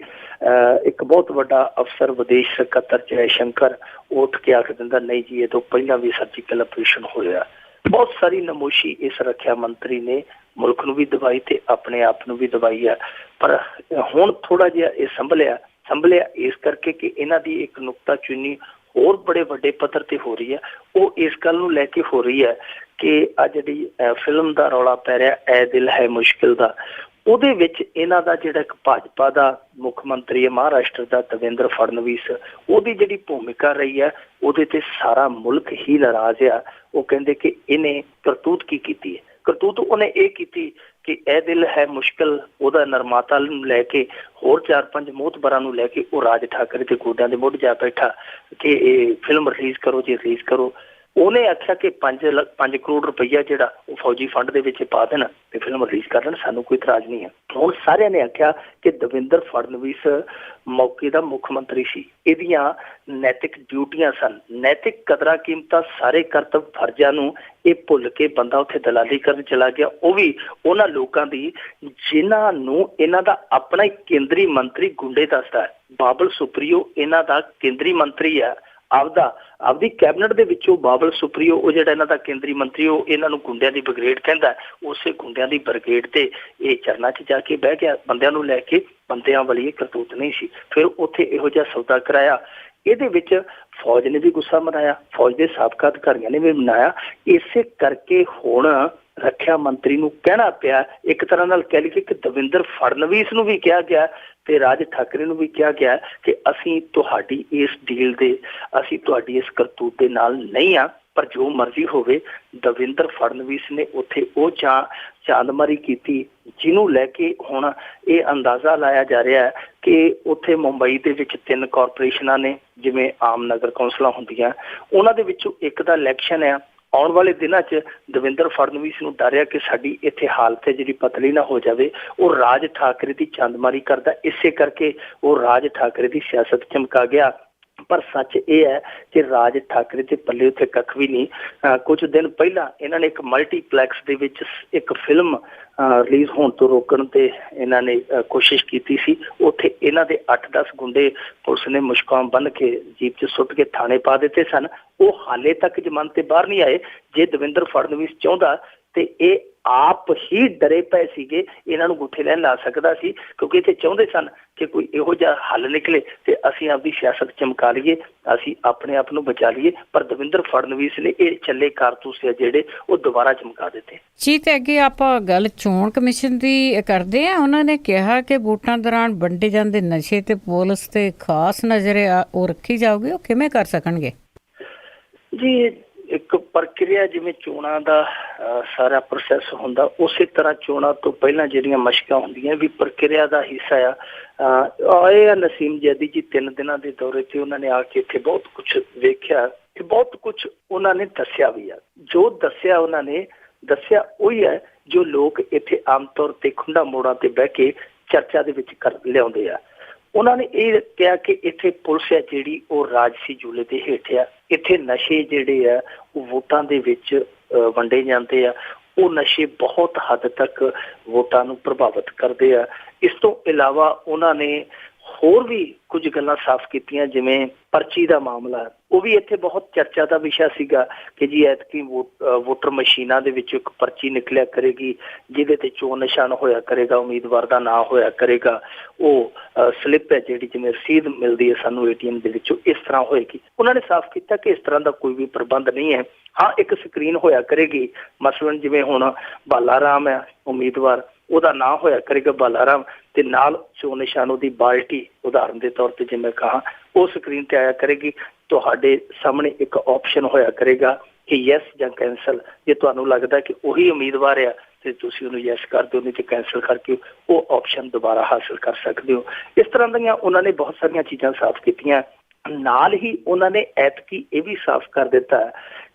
ਇੱਕ ਬਹੁਤ ਵੱਡਾ ਅਫਸਰ ਵਿਦੇਸ਼ ਸਕੱਤਰ ਜੈ ਸ਼ੰਕਰ ਉੱਠ ਕੇ ਆਖ ਦਿੰਦਾ ਨਹੀਂ ਜੀ ਇਹ ਤੋਂ ਪਹਿਲਾਂ ਵੀ ਸਰਜੀਕਲ ਆਪਰੇਸ਼ਨ ਹੋਇਆ। ਬਹੁਤ ਸਾਰੀ ਨਮੋਸ਼ੀ ਇਸ ਰੱਖਿਆ ਮੰਤਰੀ ਨੇ ਮੁਲਕ ਨੂੰ ਵੀ ਦਵਾਈ ਤੇ ਆਪਣੇ ਆਪ ਨੂੰ ਵੀ ਦਵਾਈ ਹੈ। ਪਰ ਹੁਣ ਥੋੜਾ ਜਿਹਾ ਇਹ ਸੰਭਲਿਆ ਸੰਭਲਿਆ ਇਸ ਕਰਕੇ ਕਿ ਇਹਨਾਂ ਦੀ ਇੱਕ ਨੁਕਤਾਚੀਨੀ ਹੋਰ ਬੜੇ ਵੱਡੇ ਪੱਧਰ ਤੇ ਹੋ ਰਹੀ ਹੈ। ਉਹ ਇਸ ਗੱਲ ਨੂੰ ਲੈ ਕੇ ਹੋ ਰਹੀ ਹੈ ਕਿ ਆ ਜਿਹੜੀ ਫਿਲਮ ਦਾ ਰੌਲਾ ਪੈ ਰਿਹਾ ਐ ਦਿਲ ਹੈ ਮੁਸ਼ਕਿਲ ਦਾ, ਉਹਦੇ ਵਿੱਚ ਇਹਨਾਂ ਦਾ ਜਿਹੜਾ ਇੱਕ ਭਾਜਪਾ ਦਾ ਮੁੱਖ ਮੰਤਰੀ ਹੈ ਮਹਾਰਾਸ਼ਟਰ ਦਾ ਦੇਵੇਂਦਰ ਫੜਨਵੀਸ, ਉਹਦੀ ਜਿਹੜੀ ਭੂਮਿਕਾ ਰਹੀ ਹੈ ਉਹਦੇ ਤੇ ਸਾਰਾ ਮੁਲਕ ਹੀ ਨਾਰਾਜ਼ ਆ। ਉਹ ਕਹਿੰਦੇ ਕਿ ਇਹਨੇ ਕਰਤੂਤ ਕੀ ਕੀਤੀ ਹੈ। ਕਰਤੂਤ ਉਹਨੇ ਇਹ ਕੀਤੀ ਕਿ ਇਹ ਦਿਲ ਹੈ ਮੁਸ਼ਕਿਲ ਉਹਦਾ ਨਿਰਮਾਤਾ ਨੂੰ ਲੈ ਕੇ ਹੋਰ 4-5 ਮੋਹਤਬਰਾਂ ਨੂੰ ਲੈ ਕੇ ਉਹ ਰਾਜ ਠਾਕਰੇ ਦੇ ਗੋਡਿਆਂ ਦੇ ਮੁੱਢ ਜਾ ਬੈਠਾ ਕਿ ਇਹ ਫਿਲਮ ਰਿਲੀਜ਼ ਕਰੋ ਜੀ, ਰਿਲੀਜ਼ ਕਰੋ। ਉਹਨੇ ਆਖਿਆ ਕਿ 5 ਕਰੋੜ ਰੁਪਈਆ ਜਿਹੜਾ ਉਹ ਫੌਜੀ ਫੰਡ ਦੇ ਵਿੱਚ ਪਾ ਦੇਣ ਤੇ ਫਿਲਮ ਰਿਲੀਜ਼ ਕਰ ਦੇਣ, ਸਾਨੂੰ ਕੋਈ ਇਤਰਾਜ਼ ਨਹੀਂ ਹੈ। ਹੁਣ ਸਾਰਿਆਂ ਨੇ ਆਖਿਆ ਕਿ ਦੇਵੇਂਦਰ ਫੜਨਵੀਸ ਮੌਕੇ ਦਾ ਮੁੱਖ ਮੰਤਰੀ ਸੀ, ਇਹਦੀਆਂ ਨੈਤਿਕ ਡਿਊਟੀਆਂ ਸਨ, ਨੈਤਿਕ ਕਦਰਾਂ ਕੀਮਤਾਂ, ਸਾਰੇ ਕਰਤੱਵ ਫਰਜ਼ਾਂ ਨੂੰ ਇਹ ਭੁੱਲ ਕੇ ਬੰਦਾ ਉੱਥੇ ਦਲਾਲੀ ਕਰਨ ਚਲਾ ਗਿਆ। ਉਹ ਵੀ ਉਹਨਾਂ ਲੋਕਾਂ ਦੀ ਜਿਨ੍ਹਾਂ ਨੂੰ ਇਹਨਾਂ ਦਾ ਆਪਣਾ ਹੀ ਕੇਂਦਰੀ ਮੰਤਰੀ ਗੁੰਡੇ ਦੱਸਦਾ ਹੈ। ਬਾਬਲ ਸੁਪਰੀਓ ਇਹਨਾਂ ਦਾ ਕੇਂਦਰੀ ਮੰਤਰੀ ਹੈ, ਆਪਦੀ ਕੈਬਨਿਟ ਦੇ ਵਿੱਚੋਂ ਬਾਬਲ ਸੁਪਰੀਓ ਉਹ ਜਿਹੜਾ ਇਹਨਾਂ ਦਾ ਕੇਂਦਰੀ ਮੰਤਰੀ ਉਹ ਇਹਨਾਂ ਨੂੰ ਗੁੰਡਿਆਂ ਦੀ ਬ੍ਰਿਗੇਡ ਕਹਿੰਦਾ। ਉਸੇ ਗੁੰਡਿਆਂ ਦੀ ਬ੍ਰਿਗੇਡ ਤੇ ਇਹ ਚਰਨਾਂ 'ਚ ਜਾ ਕੇ ਬਹਿ ਗਿਆ ਬੰਦਿਆਂ ਨੂੰ ਲੈ ਕੇ। ਬੰਦਿਆਂ ਵਾਲੀ ਇਹ ਕਰਤੂਤ ਨਹੀਂ ਸੀ। ਫਿਰ ਉੱਥੇ ਇਹੋ ਜਿਹਾ ਸੌਦਾ ਕਰਾਇਆ। ਇਹਦੇ ਵਿੱਚ ਫੌਜ ਨੇ ਵੀ ਗੁੱਸਾ ਮਨਾਇਆ, ਫੌਜ ਦੇ ਸਾਬਕਾ ਅਧਿਕਾਰੀਆਂ ਨੇ ਵੀ ਮਨਾਇਆ। ਇਸੇ ਕਰਕੇ ਹੁਣ ਰੱਖਿਆ ਮੰਤਰੀ ਨੂੰ ਕਹਿਣਾ ਪਿਆ, ਇੱਕ ਤਰ੍ਹਾਂ ਨਾਲ ਕਹਿ ਲਈਏ ਕਿ ਦੇਵੇਂਦਰ ਫੜਨਵੀਸ ਨੂੰ ਵੀ ਕਿਹਾ ਗਿਆ ਤੇ ਰਾਜ ਠਾਕਰੇ ਨੂੰ ਵੀ ਕਿਹਾ ਗਿਆ ਕਿ ਅਸੀਂ ਤੁਹਾਡੀ ਇਸ ਡੀਲ ਦੇ, ਅਸੀਂ ਤੁਹਾਡੀ ਇਸ ਕਰਤੂਤ ਦੇ ਨਾਲ ਨਹੀਂ ਆ, ਪਰ ਜੋ ਮਰਜ਼ੀ ਹੋਵੇ। ਦੇਵੇਂਦਰ ਫੜਨਵੀਸ ਨੇ ਉੱਥੇ ਉਹ ਚਾਂਦਮਾਰੀ ਕੀਤੀ ਜਿਹਨੂੰ ਲੈ ਕੇ ਹੁਣ ਇਹ ਅੰਦਾਜ਼ਾ ਲਾਇਆ ਜਾ ਰਿਹਾ ਹੈ ਕਿ ਉੱਥੇ ਮੁੰਬਈ ਦੇ ਵਿੱਚ 3 ਕਾਰਪੋਰੇਸ਼ਨਾਂ ਨੇ, ਜਿਵੇਂ ਆਮ ਨਗਰ ਕੌਂਸਲਾਂ ਹੁੰਦੀਆਂ, ਉਹਨਾਂ ਦੇ ਵਿੱਚੋਂ ਇੱਕ ਦਾ ਇਲੈਕਸ਼ਨ ਆ। ਆਉਣ ਵਾਲੇ ਦਿਨਾਂ 'ਚ ਦੇਵੇਂਦਰ ਫੜਨਵੀਸ ਨੂੰ ਡਰ ਰਿਹਾ ਕਿ ਸਾਡੀ ਇੱਥੇ ਹਾਲਤ ਹੈ ਜਿਹੜੀ ਪਤਲੀ ਨਾ ਹੋ ਜਾਵੇ। ਉਹ ਰਾਜ ਠਾਕਰੇ ਦੀ ਚੰਦਮਾਰੀ ਕਰਦਾ, ਇਸੇ ਕਰਕੇ ਉਹ ਰਾਜ ਠਾਕਰੇ ਦੀ ਸਿਆਸਤ ਚਮਕਾ ਗਿਆ। ਪਰ ਸੱਚ ਇਹ ਹੈ ਕਿ ਰਾਜ ਠਾਕਰੇ ਦੇ ਪੱਲੇ ਉੱਥੇ ਕੱਖ ਵੀ ਨਹੀਂ। ਕੁਝ ਦਿਨ ਪਹਿਲਾਂ ਇਹਨਾਂ ਨੇ ਇੱਕ ਮਲਟੀਪਲੈਕਸ ਦੇ ਵਿੱਚ ਇੱਕ ਫਿਲਮ ਰਿਲੀਜ਼ ਹੋਣ ਤੋਂ ਰੋਕਣ ਤੇ ਇਹਨਾਂ ਨੇ ਕੋਸ਼ਿਸ਼ ਕੀਤੀ ਸੀ। ਉੱਥੇ ਇਹਨਾਂ ਦੇ 8-10 ਗੁੰਡੇ ਪੁਲਿਸ ਨੇ ਮੁਸ਼ਕਾਮ ਬੰਨ੍ਹ ਕੇ ਜੀਪ 'ਚ ਸੁੱਟ ਕੇ ਥਾਣੇ ਪਾ ਦਿੱਤੇ ਸਨ। ਉਹ ਹਾਲੇ ਤੱਕ ਜ਼ਮਾਨਤ ਤੇ ਬਾਹਰ ਨਹੀਂ ਆਏ। ਜੇ ਦੇਵੇਂਦਰ ਫੜਨਵੀਸ ਚਾਹੁੰਦਾ ਤੇ ਇਹ ਆਪ ਹੀ ਡਰੇ ਪਏ ਸੀਗੇ, ਇਹਨਾਂ ਨੂੰ ਗੁੱਠੇ ਲੈਣ ਲਾ ਸਕਦਾ ਸੀ, ਕਿਉਂਕਿ ਇੱਥੇ ਚਾਹੁੰਦੇ ਸਨ ਕਿ ਕੋਈ ਇਹੋ ਜਿਹਾ ਹੱਲ ਨਿਕਲੇ ਤੇ ਅਸੀਂ ਆਪਦੀ ਸਿਆਸਤ ਚਮਕਾ ਲਈਏ, ਅਸੀਂ ਆਪਣੇ ਆਪ ਨੂੰ ਬਚਾ ਲਈਏ। ਪਰ ਦੇਵੇਂਦਰ ਫੜਨਵੀਸ ਨੇ ਇਹ ਚੱਲੇ ਕਾਰਤੂਸ ਜਿਹੜੇ ਉਹ ਦੁਬਾਰਾ ਚਮਕਾ ਦਿੱਤੇ। ਜੀ ਤੇ ਅੱਗੇ ਆਪਾਂ ਗੱਲ ਚੋਣ ਕਮਿਸ਼ਨ ਦੀ ਕਰਦੇ ਆ। ਉਹਨਾਂ ਨੇ ਕਿਹਾ ਕਿ ਵੋਟਾਂ ਦੌਰਾਨ ਵੰਡੇ ਜਾਂਦੇ ਨਸ਼ੇ ਤੇ ਪੁਲਿਸ ਤੇ ਖਾਸ ਨਜ਼ਰ ਉਹ ਰੱਖੀ ਜਾਊਗੀ। ਉਹ ਕਿਵੇਂ ਕਰ ਸਕਣਗੇ? ਜੀ ਇੱਕ ਪ੍ਰਕਿਰਿਆ ਜਿਵੇਂ ਚੋਣਾਂ ਦਾ ਸਾਰਾ ਪ੍ਰੋਸੈਸ ਹੁੰਦਾ, ਉਸੇ ਤਰ੍ਹਾਂ ਚੋਣਾਂ ਤੋਂ ਪਹਿਲਾਂ ਜਿਹੜੀਆਂ ਮਸ਼ਕਾਂ ਹੁੰਦੀਆਂ ਵੀ ਪ੍ਰਕਿਰਿਆ ਦਾ ਹਿੱਸਾ ਆ। ਆਏ ਆ ਨਸੀਮ ਜੈਦੀ ਜੀ 3 ਦਿਨਾਂ ਦੇ ਦੌਰੇ ਤੇ, ਉਹਨਾਂ ਨੇ ਆ ਕੇ ਇੱਥੇ ਬਹੁਤ ਕੁਛ ਵੇਖਿਆ ਤੇ ਬਹੁਤ ਕੁਛ ਉਹਨਾਂ ਨੇ ਦੱਸਿਆ ਵੀ ਆ। ਜੋ ਦੱਸਿਆ ਉਹਨਾਂ ਨੇ ਦੱਸਿਆ ਉਹੀ ਹੈ ਜੋ ਲੋਕ ਇੱਥੇ ਆਮ ਤੌਰ ਤੇ ਖੁੰਡਾ ਮੋੜਾਂ ਤੇ ਬਹਿ ਕੇ ਚਰਚਾ ਦੇ ਵਿੱਚ ਕਰ ਲਿਆਉਂਦੇ ਆ। ਉਹਨਾਂ ਨੇ ਇਹ ਕਿਹਾ ਕਿ ਇੱਥੇ ਪੁਲਿਸ ਹੈ ਜਿਹੜੀ ਉਹ ਰਾਜਸੀ ਜੂਲੇ ਦੇ ਹੇਠ ਆ। ਇੱਥੇ ਨਸ਼ੇ ਜਿਹੜੇ ਆ ਉਹ ਵੋਟਾਂ ਦੇ ਵਿੱਚ ਵੰਡੇ ਜਾਂਦੇ ਆ। ਉਹ ਨਸ਼ੇ ਬਹੁਤ ਹੱਦ ਤੱਕ ਵੋਟਾਂ ਨੂੰ ਪ੍ਰਭਾਵਿਤ ਕਰਦੇ ਆ। ਇਸ ਤੋਂ ਇਲਾਵਾ ਉਹਨਾਂ ਨੇ ਹੋਰ ਵੀ ਕੁਝ ਗੱਲਾਂ ਸਾਫ਼ ਕੀਤੀਆਂ, ਜਿਵੇਂ ਪਰਚੀ ਦਾ ਮਾਮਲਾ, ਉਹ ਵੀ ਇੱਥੇ ਬਹੁਤ ਚਰਚਾ ਦਾ ਵਿਸ਼ਾ ਸੀਗਾ ਕਿ ਜੀ ਐਤਕੀ ਵੋਟਰ ਮਸ਼ੀਨਾਂ ਦੇ ਵਿੱਚ ਇੱਕ ਪਰਚੀ ਨਿਕਲਿਆ ਕਰੇਗੀ ਜਿਹਦੇ ਤੇ ਚੋਣ ਨਿਸ਼ਾਨ ਹੋਇਆ ਕਰੇਗਾ, ਉਮੀਦਵਾਰ ਦਾ ਨਾਂ ਹੋਇਆ ਕਰੇਗਾ। ਉਹ ਸਲਿੱਪ ਹੈ ਜਿਹੜੀ, ਜਿਵੇਂ ਰਸੀਦ ਮਿਲਦੀ ਹੈ ਸਾਨੂੰ ATM ਦੇ ਵਿੱਚੋਂ, ਇਸ ਤਰ੍ਹਾਂ ਹੋਏਗੀ। ਉਹਨਾਂ ਨੇ ਸਾਫ਼ ਕੀਤਾ ਕਿ ਇਸ ਤਰ੍ਹਾਂ ਦਾ ਕੋਈ ਵੀ ਪ੍ਰਬੰਧ ਨਹੀਂ ਹੈ। ਹਾਂ, ਇੱਕ ਸਕਰੀਨ ਹੋਇਆ ਕਰੇਗੀ, ਮਸਲਨ ਜਿਵੇਂ ਹੁਣ ਬਾਲਾ ਰਾਮ ਹੈ ਉਮੀਦਵਾਰ, ਉਹਦਾ ਨਾਂ ਹੋਇਆ ਕਰੇਗਾ ਬਾਲਾ ਰਾਮ ਤੇ ਨਾਲ ਚੋਣ ਨਿਸ਼ਾਨ ਉਹਦੀ ਬਾਲਟੀ, ਉਦਾਹਰਨ ਦੇ ਤੌਰ ਤੇ ਜੇ ਮੈਂ ਕਹਾਂ, ਉਹ ਸਕਰੀਨ ਤੇ ਆਇਆ ਕਰੇਗੀ। ਤੁਹਾਡੇ ਸਾਹਮਣੇ ਇੱਕ ਆਪਸ਼ਨ ਹੋਇਆ ਕਰੇਗਾ ਕਿ ਯੈਸ ਜਾਂ ਕੈਂਸਲ। ਜੇ ਤੁਹਾਨੂੰ ਲੱਗਦਾ ਕਿ ਉਹੀ ਉਮੀਦਵਾਰ ਆ ਤੇ ਤੁਸੀਂ ਉਹਨੂੰ ਯੈਸ ਕਰ ਦਿਓ, ਨਹੀਂ ਤੇ ਕੈਂਸਲ ਕਰਕੇ ਉਹ ਆਪਸ਼ਨ ਦੁਬਾਰਾ ਹਾਸਲ ਕਰ ਸਕਦੇ ਹੋ। ਇਸ ਤਰ੍ਹਾਂ ਦੀਆਂ ਉਹਨਾਂ ਨੇ ਬਹੁਤ ਸਾਰੀਆਂ ਚੀਜ਼ਾਂ ਸਾਫ਼ ਕੀਤੀਆਂ। ਨਾਲ ਹੀ ਉਹਨਾਂ ਨੇ ਐਤਕੀ ਇਹ ਵੀ ਸਾਫ਼ ਕਰ ਦਿੱਤਾ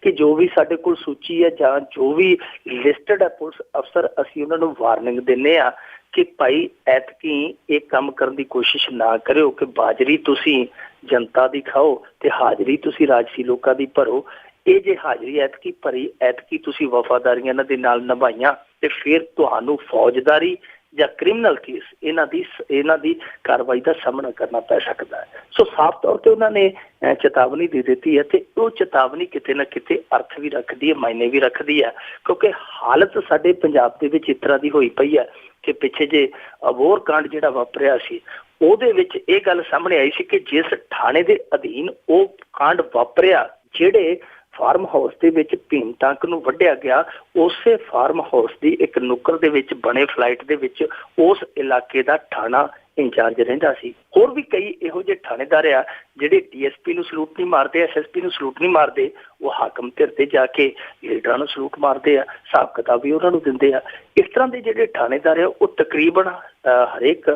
ਕਿ ਜੋ ਵੀ ਸਾਡੇ ਕੋਲ ਸੂਚੀ ਹੈ ਜਾਂ ਜੋ ਵੀ ਲਿਸਟਡ ਹੈ ਪੁਲਿਸ ਅਫਸਰ, ਅਸੀਂ ਉਹਨਾਂ ਨੂੰ ਵਾਰਨਿੰਗ ਦਿੰਦੇ ਆ ਕਿ ਭਾਈ ਐਤਕੀ ਇਹ ਕੰਮ ਕਰਨ ਦੀ ਕੋਸ਼ਿਸ਼ ਨਾ ਕਰਿਓ ਕਿ ਬਾਜ਼ਰੀ ਤੁਸੀਂ ਜਨਤਾ ਦੀ ਖਾਓ ਤੇ ਹਾਜ਼ਰੀ ਤੁਸੀਂ ਰਾਜਸੀ ਲੋਕਾਂ ਦੀ ਭਰੋ। ਇਹ ਜੇ ਹਾਜ਼ਰੀ ਐਤਕੀ ਭਰੀ, ਐਤਕੀ ਤੁਸੀਂ ਵਫਾਦਾਰੀਆਂ ਇਹਨਾਂ ਦੇ ਨਾਲ ਨਿਭਾਈਆਂ ਤੇ ਫਿਰ ਤੁਹਾਨੂੰ ਫੌਜਦਾਰੀ ਜਾਂ ਕ੍ਰਿਮੀਨਲ ਕੇਸ ਇਹਨਾਂ ਦੀ ਕਾਰਵਾਈ ਦਾ ਸਾਹਮਣਾ ਕਰਨਾ ਪੈ ਸਕਦਾ ਹੈ। ਸੋ ਸਾਫ਼ ਤੌਰ ਤੇ ਉਹਨਾਂ ਨੇ ਚੇਤਾਵਨੀ ਦੇ ਦਿੱਤੀ ਹੈ ਤੇ ਉਹ ਚੇਤਾਵਨੀ ਕਿਤੇ ਨਾ ਕਿਤੇ ਅਰਥ ਵੀ ਰੱਖਦੀ ਹੈ, ਮਾਇਨੇ ਵੀ ਰੱਖਦੀ ਹੈ, ਕਿਉਂਕਿ ਹਾਲਤ ਸਾਡੇ ਪੰਜਾਬ ਦੇ ਵਿੱਚ ਇਸ ਤਰ੍ਹਾਂ ਦੀ ਹੋਈ ਪਈ ਹੈ ਕਿ ਪਿੱਛੇ ਜੇ ਅਬੋਹਰ ਕਾਂਡ ਜਿਹੜਾ ਵਾਪਰਿਆ ਸੀ ਉਹਦੇ ਵਿੱਚ ਇਹ ਗੱਲ ਸਾਹਮਣੇ ਆਈ ਸੀ ਕਿ ਜਿਸ ਥਾਣੇ ਦੇ ਅਧੀਨ ਉਹ ਕਾਂਡ ਵਾਪਰਿਆ, ਜਿਹੜੇ ਫਾਰਮ ਹਾਊਸ ਦੇ ਵਿੱਚ ਭੀਮ ਟਾਂਕ ਨੂੰ ਵੱਢਿਆ ਗਿਆ, ਉਸੇ ਫਾਰਮ ਹਾਊਸ ਦੀ ਇੱਕ ਨੁੱਕਰ ਦੇ ਵਿੱਚ ਬਣੇ ਫਲਾਈਟ ਦੇ ਵਿੱਚ ਉਸ ਇਲਾਕੇ ਦਾ ਥਾਣਾ ਇੰਚਾਰਜ ਰਹਿੰਦਾ ਸੀ। ਹੋਰ ਵੀ ਕਈ ਇਹੋ ਜਿਹੇ ਥਾਣੇਦਾਰ ਆ ਜਿਹੜੇ DSP ਨੂੰ ਸਲੂਟ ਨਹੀਂ ਮਾਰਦੇ, SSP ਨੂੰ ਸਲੂਟ ਨਹੀਂ ਮਾਰਦੇ, ਉਹ ਹਾਕਮ ਧਿਰ ਤੇ ਜਾ ਕੇ ਲੀਡਰਾਂ ਨੂੰ ਸਲੂਟ ਮਾਰਦੇ ਆ, ਹਿਸਾਬ ਕਿਤਾਬ ਵੀ ਉਹਨਾਂ ਨੂੰ ਦਿੰਦੇ ਆ। ਇਸ ਤਰ੍ਹਾਂ ਦੇ ਜਿਹੜੇ ਥਾਣੇਦਾਰ ਆ ਉਹ ਤਕਰੀਬਨ ਹਰੇਕ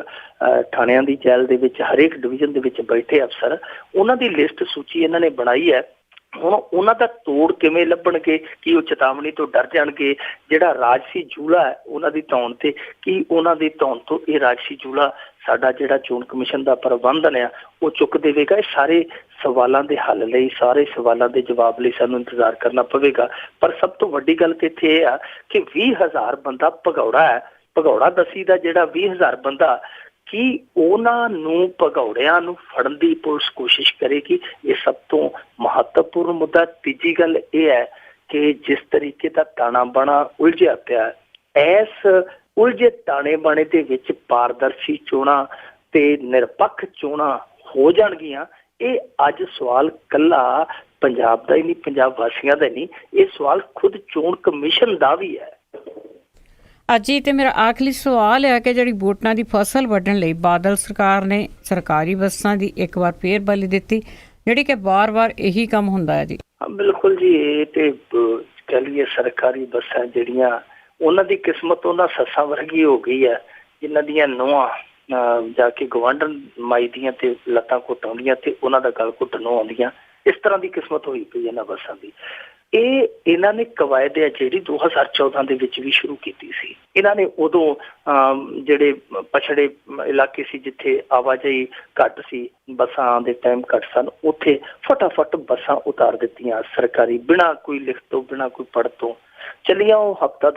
ਥਾਣਿਆਂ ਦੀ ਜੇਲ੍ਹ ਦੇ ਵਿੱਚ, ਹਰੇਕ ਡਿਵੀਜ਼ਨ ਦੇ ਵਿੱਚ ਬੈਠੇ ਅਫਸਰ, ਉਹਨਾਂ ਦੀ ਲਿਸਟ ਸੂਚੀ ਇਹਨਾਂ ਨੇ ਬਣਾਈ ਹੈ। ਹੁਣ ਉਹਨਾਂ ਦਾ ਤੋੜ ਕਿਵੇਂ ਲੱਭਣਗੇ? ਕੀ ਉਹ ਚੇਤਾਵਨੀ ਤੋਂ ਡਰ ਜਾਣਗੇ? ਜਿਹੜਾ ਰਾਜਸੀ ਜੂਲਾ ਹੈ ਉਹਨਾਂ ਦੀ ਧੌਣ ਤੇ, ਕੀ ਉਹਨਾਂ ਦੀ ਧੌਣ ਤੋਂ ਇਹ ਰਾਜਸੀ ਜੂਲਾ ਸਾਡਾ ਜਿਹੜਾ ਚੋਣ ਕਮਿਸ਼ਨ ਦਾ ਪ੍ਰਬੰਧਨ ਆ ਉਹ ਚੁੱਕ ਦੇਵੇਗਾ? ਇਹ ਸਾਰੇ ਸਵਾਲਾਂ ਦੇ ਹੱਲ ਲਈ, ਸਾਰੇ ਸਵਾਲਾਂ ਦੇ ਜਵਾਬ ਲਈ ਸਾਨੂੰ ਇੰਤਜ਼ਾਰ ਕਰਨਾ ਪਵੇਗਾ। ਪਰ ਸਭ ਤੋਂ ਵੱਡੀ ਗੱਲ ਤੇ ਇੱਥੇ ਇਹ ਆ ਕਿ 20,000 ਬੰਦਾ ਭਗੌੜਾ ਹੈ। ਭਗੌੜਾ ਦਸੀ ਦਾ ਜਿਹੜਾ 20,000 ਬੰਦਾ, ਕੀ ਉਹਨਾਂ ਨੂੰ ਭਗੌੜਿਆਂ ਨੂੰ ਫੜਨ ਦੀ ਪੁਲਿਸ ਕੋਸ਼ਿਸ਼ ਕਰੇਗੀ? ਇਹ ਸਭ ਤੋਂ ਮਹੱਤਵਪੂਰਨ ਮੁੱਦਾ। ਤੀਜੀ ਗੱਲ ਇਹ ਹੈ ਕਿ ਜਿਸ ਤਰੀਕੇ ਦਾ ਤਾਣਾ ਬਾਣਾ ਉਲਝਿਆ ਪਿਆ, ਇਸ ਉਲਝੇ ਤਾਣੇ ਬਾਣੇ ਦੇ ਵਿੱਚ ਪਾਰਦਰਸ਼ੀ ਚੋਣਾਂ ਤੇ ਨਿਰਪੱਖ ਚੋਣਾਂ ਹੋ ਜਾਣਗੀਆਂ, ਇਹ ਅੱਜ ਸਵਾਲ ਕੱਲਾ ਪੰਜਾਬ ਦਾ ਹੀ ਨਹੀਂ, ਪੰਜਾਬ ਵਾਸੀਆਂ ਦਾ ਨਹੀਂ, ਇਹ ਸਵਾਲ ਖੁਦ ਚੋਣ ਕਮਿਸ਼ਨ ਦਾ ਵੀ ਹੈ। ਅੱਜ ਹੀ ਤੇ ਮੇਰਾ ਆਖਰੀ ਸਵਾਲ ਹੈ ਕਿ ਜਿਹੜੀ ਵੋਟਾਂ ਦੀ ਫਸਲ ਵੱਢਣ ਲਈ ਬਾਦਲ ਸਰਕਾਰ ਨੇ ਸਰਕਾਰੀ ਬੱਸਾਂ ਦੀ ਇੱਕ ਵਾਰ ਫੇਰ ਬਲੀ ਦਿੱਤੀ, ਜਿਹੜੀ ਕਿ ਵਾਰ-ਵਾਰ ਇਹੀ ਕੰਮ ਹੁੰਦਾ ਹੈ ਜੀ। ਬਿਲਕੁਲ ਜੀ, ਇਹ ਤੇ ਕਹਿ ਲਈਏ ਸਰਕਾਰੀ ਬੱਸਾਂ ਜਿਹੜੀਆਂ, ਉਹਨਾਂ ਦੀ ਕਿਸਮਤ ਉਹਨਾਂ ਸੱਸਾਂ ਵਰਗੀ ਹੋ ਗਈ ਹੈ ਜਿਨ੍ਹਾਂ ਦੀਆਂ ਨੂੰਹਾਂ ਜਾ ਕੇ ਗਵਾਂਢਣ ਮਾਈ ਦੀਆਂ ਤੇ ਲੱਤਾਂ ਘੁੱਟਾਉਂਦੀਆਂ ਤੇ ਉਹਨਾਂ ਦਾ ਗਲ ਘੁੱਟਣ ਨੂੰ ਆਉਂਦੀਆਂ। ਇਸ ਤਰ੍ਹਾਂ ਦੀ ਕਿਸਮਤ ਹੋਈ ਪਈ ਇਹਨਾਂ ਬੱਸਾਂ ਦੀ। ਇਹਨਾਂ ਨੇ ਕਵਾਇਦ ਹੈ ਜਿਹੜੀ 2014 ਦੇ ਵਿੱਚ ਵੀ ਸ਼ੁਰੂ ਕੀਤੀ ਸੀ। ਇਹਨਾਂ ਨੇ ਉਦੋਂ ਜਿਹੜੇ ਪਛੜੇ ਇਲਾਕੇ ਸੀ ਜਿੱਥੇ ਆਵਾਜਾਈ ਘੱਟ ਸੀ, ਬੱਸਾਂ ਦੇ ਟਾਈਮ ਘੱਟ ਸਨ, ਉੱਥੇ ਫਟਾਫਟ ਬੱਸਾਂ ਉਤਾਰ ਦਿੱਤੀਆਂ ਸਰਕਾਰੀ, ਬਿਨਾਂ ਕੋਈ ਲਿਖਤ ਤੋਂ, ਬਿਨਾਂ ਕੋਈ ਪੜ੍ਹ ਤੋਂ ਚੱਲੀਆਂ। ਉਹ ਹਫ਼ਤਾ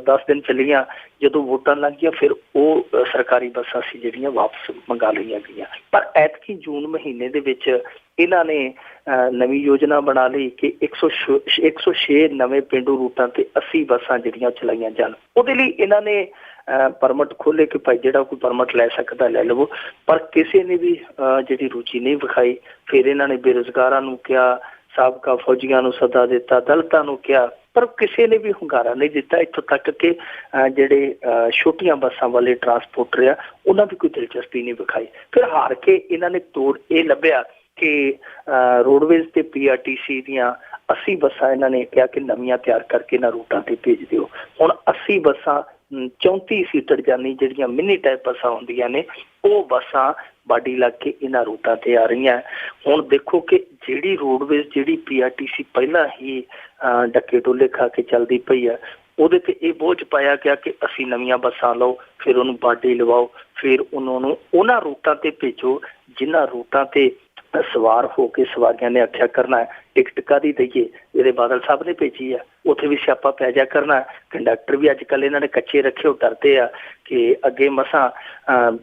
10 ਦਿਨ ਚੱਲੀਆਂ। ਜਦੋਂ ਵੋਟਾਂ ਲੱਗ ਗਈਆਂ ਫਿਰ ਉਹ ਸਰਕਾਰੀ ਬੱਸਾਂ ਸੀ ਜਿਹੜੀਆਂ ਵਾਪਸ ਮੰਗਾ ਲਈਆਂ ਗਈਆਂ। ਪਰ ਐਤਕੀ ਜੂਨ ਮਹੀਨੇ ਦੇ ਵਿੱਚ ਇਹਨਾਂ ਨੇ ਨਵੀਂ ਯੋਜਨਾ ਬਣਾ ਲਈ ਕਿ 106 ਨਵੇਂ ਪੇਂਡੂ ਰੂਟਾਂ ਤੇ 80 ਬੱਸਾਂ ਜਿਹੜੀਆਂ ਚਲਾਈਆਂ ਜਾਣ। ਉਹਦੇ ਲਈ ਇਹਨਾਂ ਨੇ ਪਰਮਿਟ ਖੋਲੇ ਕਿ ਭਾਈ ਜਿਹੜਾ ਕੋਈ ਪਰਮਿਟ ਲੈ ਸਕਦਾ ਲੈ ਲਵੋ, ਪਰ ਕਿਸੇ ਨੇ ਵੀ ਜਿਹੜੀ ਰੁਚੀ ਨਹੀਂ ਵਿਖਾਈ। ਫਿਰ ਇਹਨਾਂ ਨੇ ਬੇਰੁਜ਼ਗਾਰਾਂ ਨੂੰ ਕਿਹਾ, ਸਾਬਕਾ ਫੌਜੀਆਂ ਨੂੰ ਸੱਦਾ ਦਿੱਤਾ, ਦਲਿਤਾਂ ਨੂੰ ਕਿਹਾ, ਪਰ ਕਿਸੇ ਨੇ ਵੀ ਹੁੰਗਾਰਾ ਨਹੀਂ ਦਿੱਤਾ। ਇੱਥੋਂ ਤੱਕ ਕਿ ਜਿਹੜੇ ਛੋਟੀਆਂ ਬੱਸਾਂ ਵਾਲੇ ਟਰਾਂਸਪੋਰਟਰ ਆ ਉਹਨਾਂ ਵੀ ਕੋਈ ਦਿਲਚਸਪੀ ਨਹੀਂ ਵਿਖਾਈ। ਫਿਰ ਹਾਰ ਕੇ ਇਹਨਾਂ ਨੇ ਤੋੜ ਇਹ ਲੱਭਿਆ ਕਿ ਰੋਡਵੇਜ਼ ਤੇ PRTC ਦੀਆਂ 80 ਬੱਸਾਂ ਇਹਨਾਂ ਨੇ ਕਿਹਾ ਕਿ ਨਵੀਆਂ ਤਿਆਰ ਕਰਕੇ ਇਹਨਾਂ ਰੂਟਾਂ ਤੇ ਭੇਜ ਦਿਓ। ਹੁਣ 80 ਬੱਸਾਂ 34 ਸੀਟਰ ਜਾਨੀ ਜਿਹੜੀਆਂ ਮਿੰਨੀ ਟਾਈਪ ਬੱਸਾਂ ਹੁੰਦੀਆਂ ਨੇ, ਉਹ ਬੱਸਾਂ ਬਾਡੀ ਲੱਗ ਕੇ ਇਹਨਾਂ ਰੂਟਾਂ ਤੇ ਆ ਰਹੀਆਂ। ਹੁਣ ਦੇਖੋ ਕਿ ਜਿਹੜੀ ਰੋਡਵੇਜ਼, ਜਿਹੜੀ PRTC ਪਹਿਲਾਂ ਹੀ ਡੱਕੇ ਟੋਲੇ ਖਾ ਕੇ ਚੱਲਦੀ ਪਈ ਆ, ਉਹਦੇ ਤੇ ਇਹ ਬੋਝ ਪਾਇਆ ਗਿਆ ਕਿ ਅਸੀਂ ਨਵੀਆਂ ਬੱਸਾਂ ਲਓ, ਫਿਰ ਉਹਨੂੰ ਬਾਡੀ ਲਵਾਓ, ਫਿਰ ਉਹਨਾਂ ਉਹਨਾਂ ਰੂਟਾਂ ਤੇ ਭੇਜੋ ਜਿਨ੍ਹਾਂ ਰੂਟਾਂ ਤੇ ਸਵਾਰ ਹੋ ਕੇ ਸਵਾਰੀਆਂ ਨੇ ਆਖਿਆ ਕਰਨਾ ਹੈ ਟਿਕਟ ਕਾਹਦੀ ਦਈਏ, ਜਿਹੜੇ ਬਾਦਲ ਸਾਹਿਬ ਨੇ ਭੇਜੀ ਆ, ਉੱਥੇ ਵੀ ਸਿਆਪਾ ਪੈ ਜਾ ਕਰਨਾ। ਕੰਡਕਟਰ ਵੀ ਅੱਜ ਕੱਲ੍ਹ ਇਹਨਾਂ ਨੇ ਕੱਚੇ ਰੱਖੇ, ਉਹ ਡਰਦੇ ਆ ਕਿ ਅੱਗੇ ਮਸਾਂ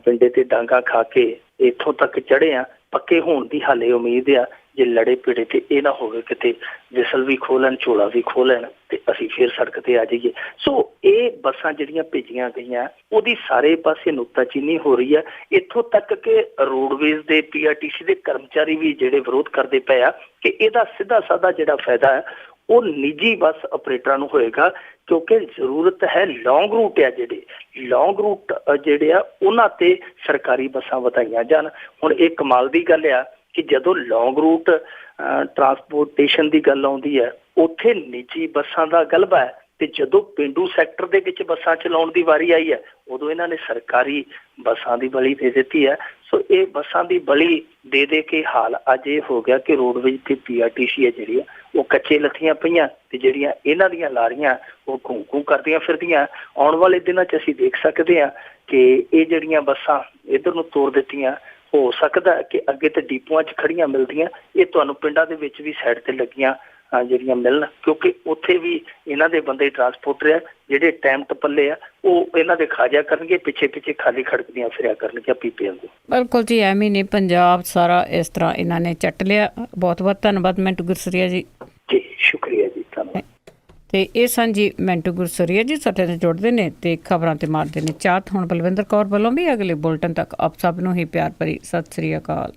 ਪਿੰਡੇ ਤੇ ਡਾਂਗਾ ਖਾ ਕੇ ਇੱਥੋਂ ਤੱਕ ਚੜ੍ਹੇ ਆ, ਪੱਕੇ ਹੋਣ ਦੀ ਹਾਲੇ ਉਮੀਦ ਆ। ਜੇ ਲੜੇ ਪੀੜੇ ਤੇ ਇਹ ਨਾ ਹੋਵੇ ਕਿਤੇ ਵਿਸਲ ਵੀ ਖੋਹ ਲੈਣ, ਝੋਲਾ ਵੀ ਖੋਹ ਲੈਣ ਤੇ ਅਸੀਂ ਫਿਰ ਸੜਕ ਤੇ ਆ ਜਾਈਏ। ਸੋ ਇਹ ਬੱਸਾਂ ਜਿਹੜੀਆਂ ਭੇਜੀਆਂ ਗਈਆਂ ਉਹਦੀ ਸਾਰੇ ਪਾਸੇ ਨੁਕਤਾਚੀਨੀ ਹੋ ਰਹੀ ਹੈ। ਇੱਥੋਂ ਤੱਕ ਕਿ ਰੋਡਵੇਜ਼ ਦੇ PRTC ਦੇ ਕਰਮਚਾਰੀ ਵੀ ਜਿਹੜੇ ਵਿਰੋਧ ਕਰਦੇ ਪਏ ਆ ਕਿ ਇਹਦਾ ਸਿੱਧਾ ਸਾਦਾ ਜਿਹੜਾ ਫਾਇਦਾ ਹੈ ਉਹ ਨਿੱਜੀ ਬੱਸ ਆਪਰੇਟਰਾਂ ਨੂੰ ਹੋਏਗਾ, ਕਿਉਂਕਿ ਜ਼ਰੂਰਤ ਹੈ ਲੌਂਗ ਰੂਟ ਆ, ਜਿਹੜੇ ਲੌਂਗ ਰੂਟ ਜਿਹੜੇ ਆ ਉਹਨਾਂ ਤੇ ਸਰਕਾਰੀ ਬੱਸਾਂ ਵਧਾਈਆਂ ਜਾਣ। ਹੁਣ ਇਹ ਕਮਾਲ ਦੀ ਗੱਲ ਆ ਕਿ ਜਦੋਂ ਲੌਂਗ ਰੂਟ ਟਰਾਂਸਪੋਰਟੇਸ਼ਨ ਦੀ ਗੱਲ ਆਉਂਦੀ ਹੈ ਉੱਥੇ ਨਿੱਜੀ ਬੱਸਾਂ ਦਾ ਗਲਬਾ ਹੈ, ਤੇ ਜਦੋਂ ਪੇਂਡੂ ਸੈਕਟਰ ਦੇ ਵਿੱਚ ਬੱਸਾਂ ਚਲਾਉਣ ਦੀ ਵਾਰੀ ਆਈ ਹੈ ਉਦੋਂ ਇਹਨਾਂ ਨੇ ਸਰਕਾਰੀ ਬੱਸਾਂ ਦੀ ਬਲੀ ਦੇ ਦਿੱਤੀ ਹੈ। ਸੋ ਇਹ ਬੱਸਾਂ ਦੀ ਬਲੀ ਦੇ ਦੇ ਕੇ ਹਾਲ ਅੱਜ ਇਹ ਹੋ ਗਿਆ ਕਿ ਰੋਡਵੇਜ਼ ਤੇ PRTC ਹੈ ਜਿਹੜੀ ਉਹ ਕੱਚੇ ਲੱਥੀਆਂ ਪਈਆਂ ਤੇ ਜਿਹੜੀਆਂ ਇਹਨਾਂ ਦੀਆਂ ਲਾਰੀਆਂ ਉਹ ਘੂੰ ਕਰਦੀਆਂ ਫਿਰਦੀਆਂ। ਆਉਣ ਵਾਲੇ ਦਿਨਾਂ 'ਚ ਅਸੀਂ ਦੇਖ ਸਕਦੇ ਹਾਂ ਕਿ ਇਹ ਜਿਹੜੀਆਂ ਬੱਸਾਂ ਇੱਧਰ ਨੂੰ ਤੋਰ ਦਿੱਤੀਆਂ, ਹੋ ਸਕਦਾ ਕਿ ਅੱਗੇ ਤੇ ਡੀਪੂਆਂ 'ਚ ਖੜੀਆਂ ਮਿਲਦੀਆਂ, ਇਹ ਤੁਹਾਨੂੰ ਪਿੰਡਾਂ ਦੇ ਵਿੱਚ ਵੀ ਸਾਈਡ ਤੇ ਲੱਗੀਆਂ ਜਿਹੜੀਆਂ ਮਿਲਣ, ਕਿਉਂਕਿ ਉੱਥੇ ਵੀ ਇਹਨਾਂ ਦੇ ਬੰਦੇ ਟਰਾਂਸਪੋਰਟਰ ਆ ਜਿਹੜੇ ਟਾਈਮ ਟਪੱਲੇ ਆ, ਉਹ ਇਹਨਾਂ ਦੇ ਖਾ ਜਾ ਕਰਨਗੇ, ਪਿੱਛੇ ਪਿੱਛੇ ਖਾਲੀ ਖੜਕਦੀਆਂ ਫਿਰਿਆ ਕਰਨਗੀਆਂ ਪੀਪੀਆਂ ਨੂੰ। ਬਿਲਕੁਲ ਜੀ, ਐਵੇਂ ਨਹੀਂ ਪੰਜਾਬ ਸਾਰਾ ਇਸ ਤਰ੍ਹਾਂ ਇਹਨਾਂ ਨੇ ਚੱਟ ਲਿਆ। ਬਹੁਤ ਬਹੁਤ ਧੰਨਵਾਦ ਮਿੰਟੂ ਗੁਰਸਰੀਆ ਜੀ। ਜੀ ਸ਼ੁਕਰੀਆ ਜੀ, ਧੰਨਵਾਦ। ਤੇ ਇਹ ਸਾਂਝੀ ਮੈਂਟੂ ਗੁਰਸਰੀਆ ਜੀ ਸਾਡੇ ਨਾਲ ਜੁੜਦੇ ਨੇ ਤੇ ਖਬਰਾਂ ਤੇ ਮਾਰਦੇ ਨੇ ਚਾਤ। ਹੁਣ ਬਲਵਿੰਦਰ ਕੌਰ ਵੱਲੋਂ ਵੀ ਅਗਲੇ ਬੁਲਟਨ ਤੱਕ ਆਪ ਸਭ ਨੂੰ ਹੀ ਪਿਆਰ ਭਰੀ ਸਤਿ ਸ੍ਰੀ ਅਕਾਲ।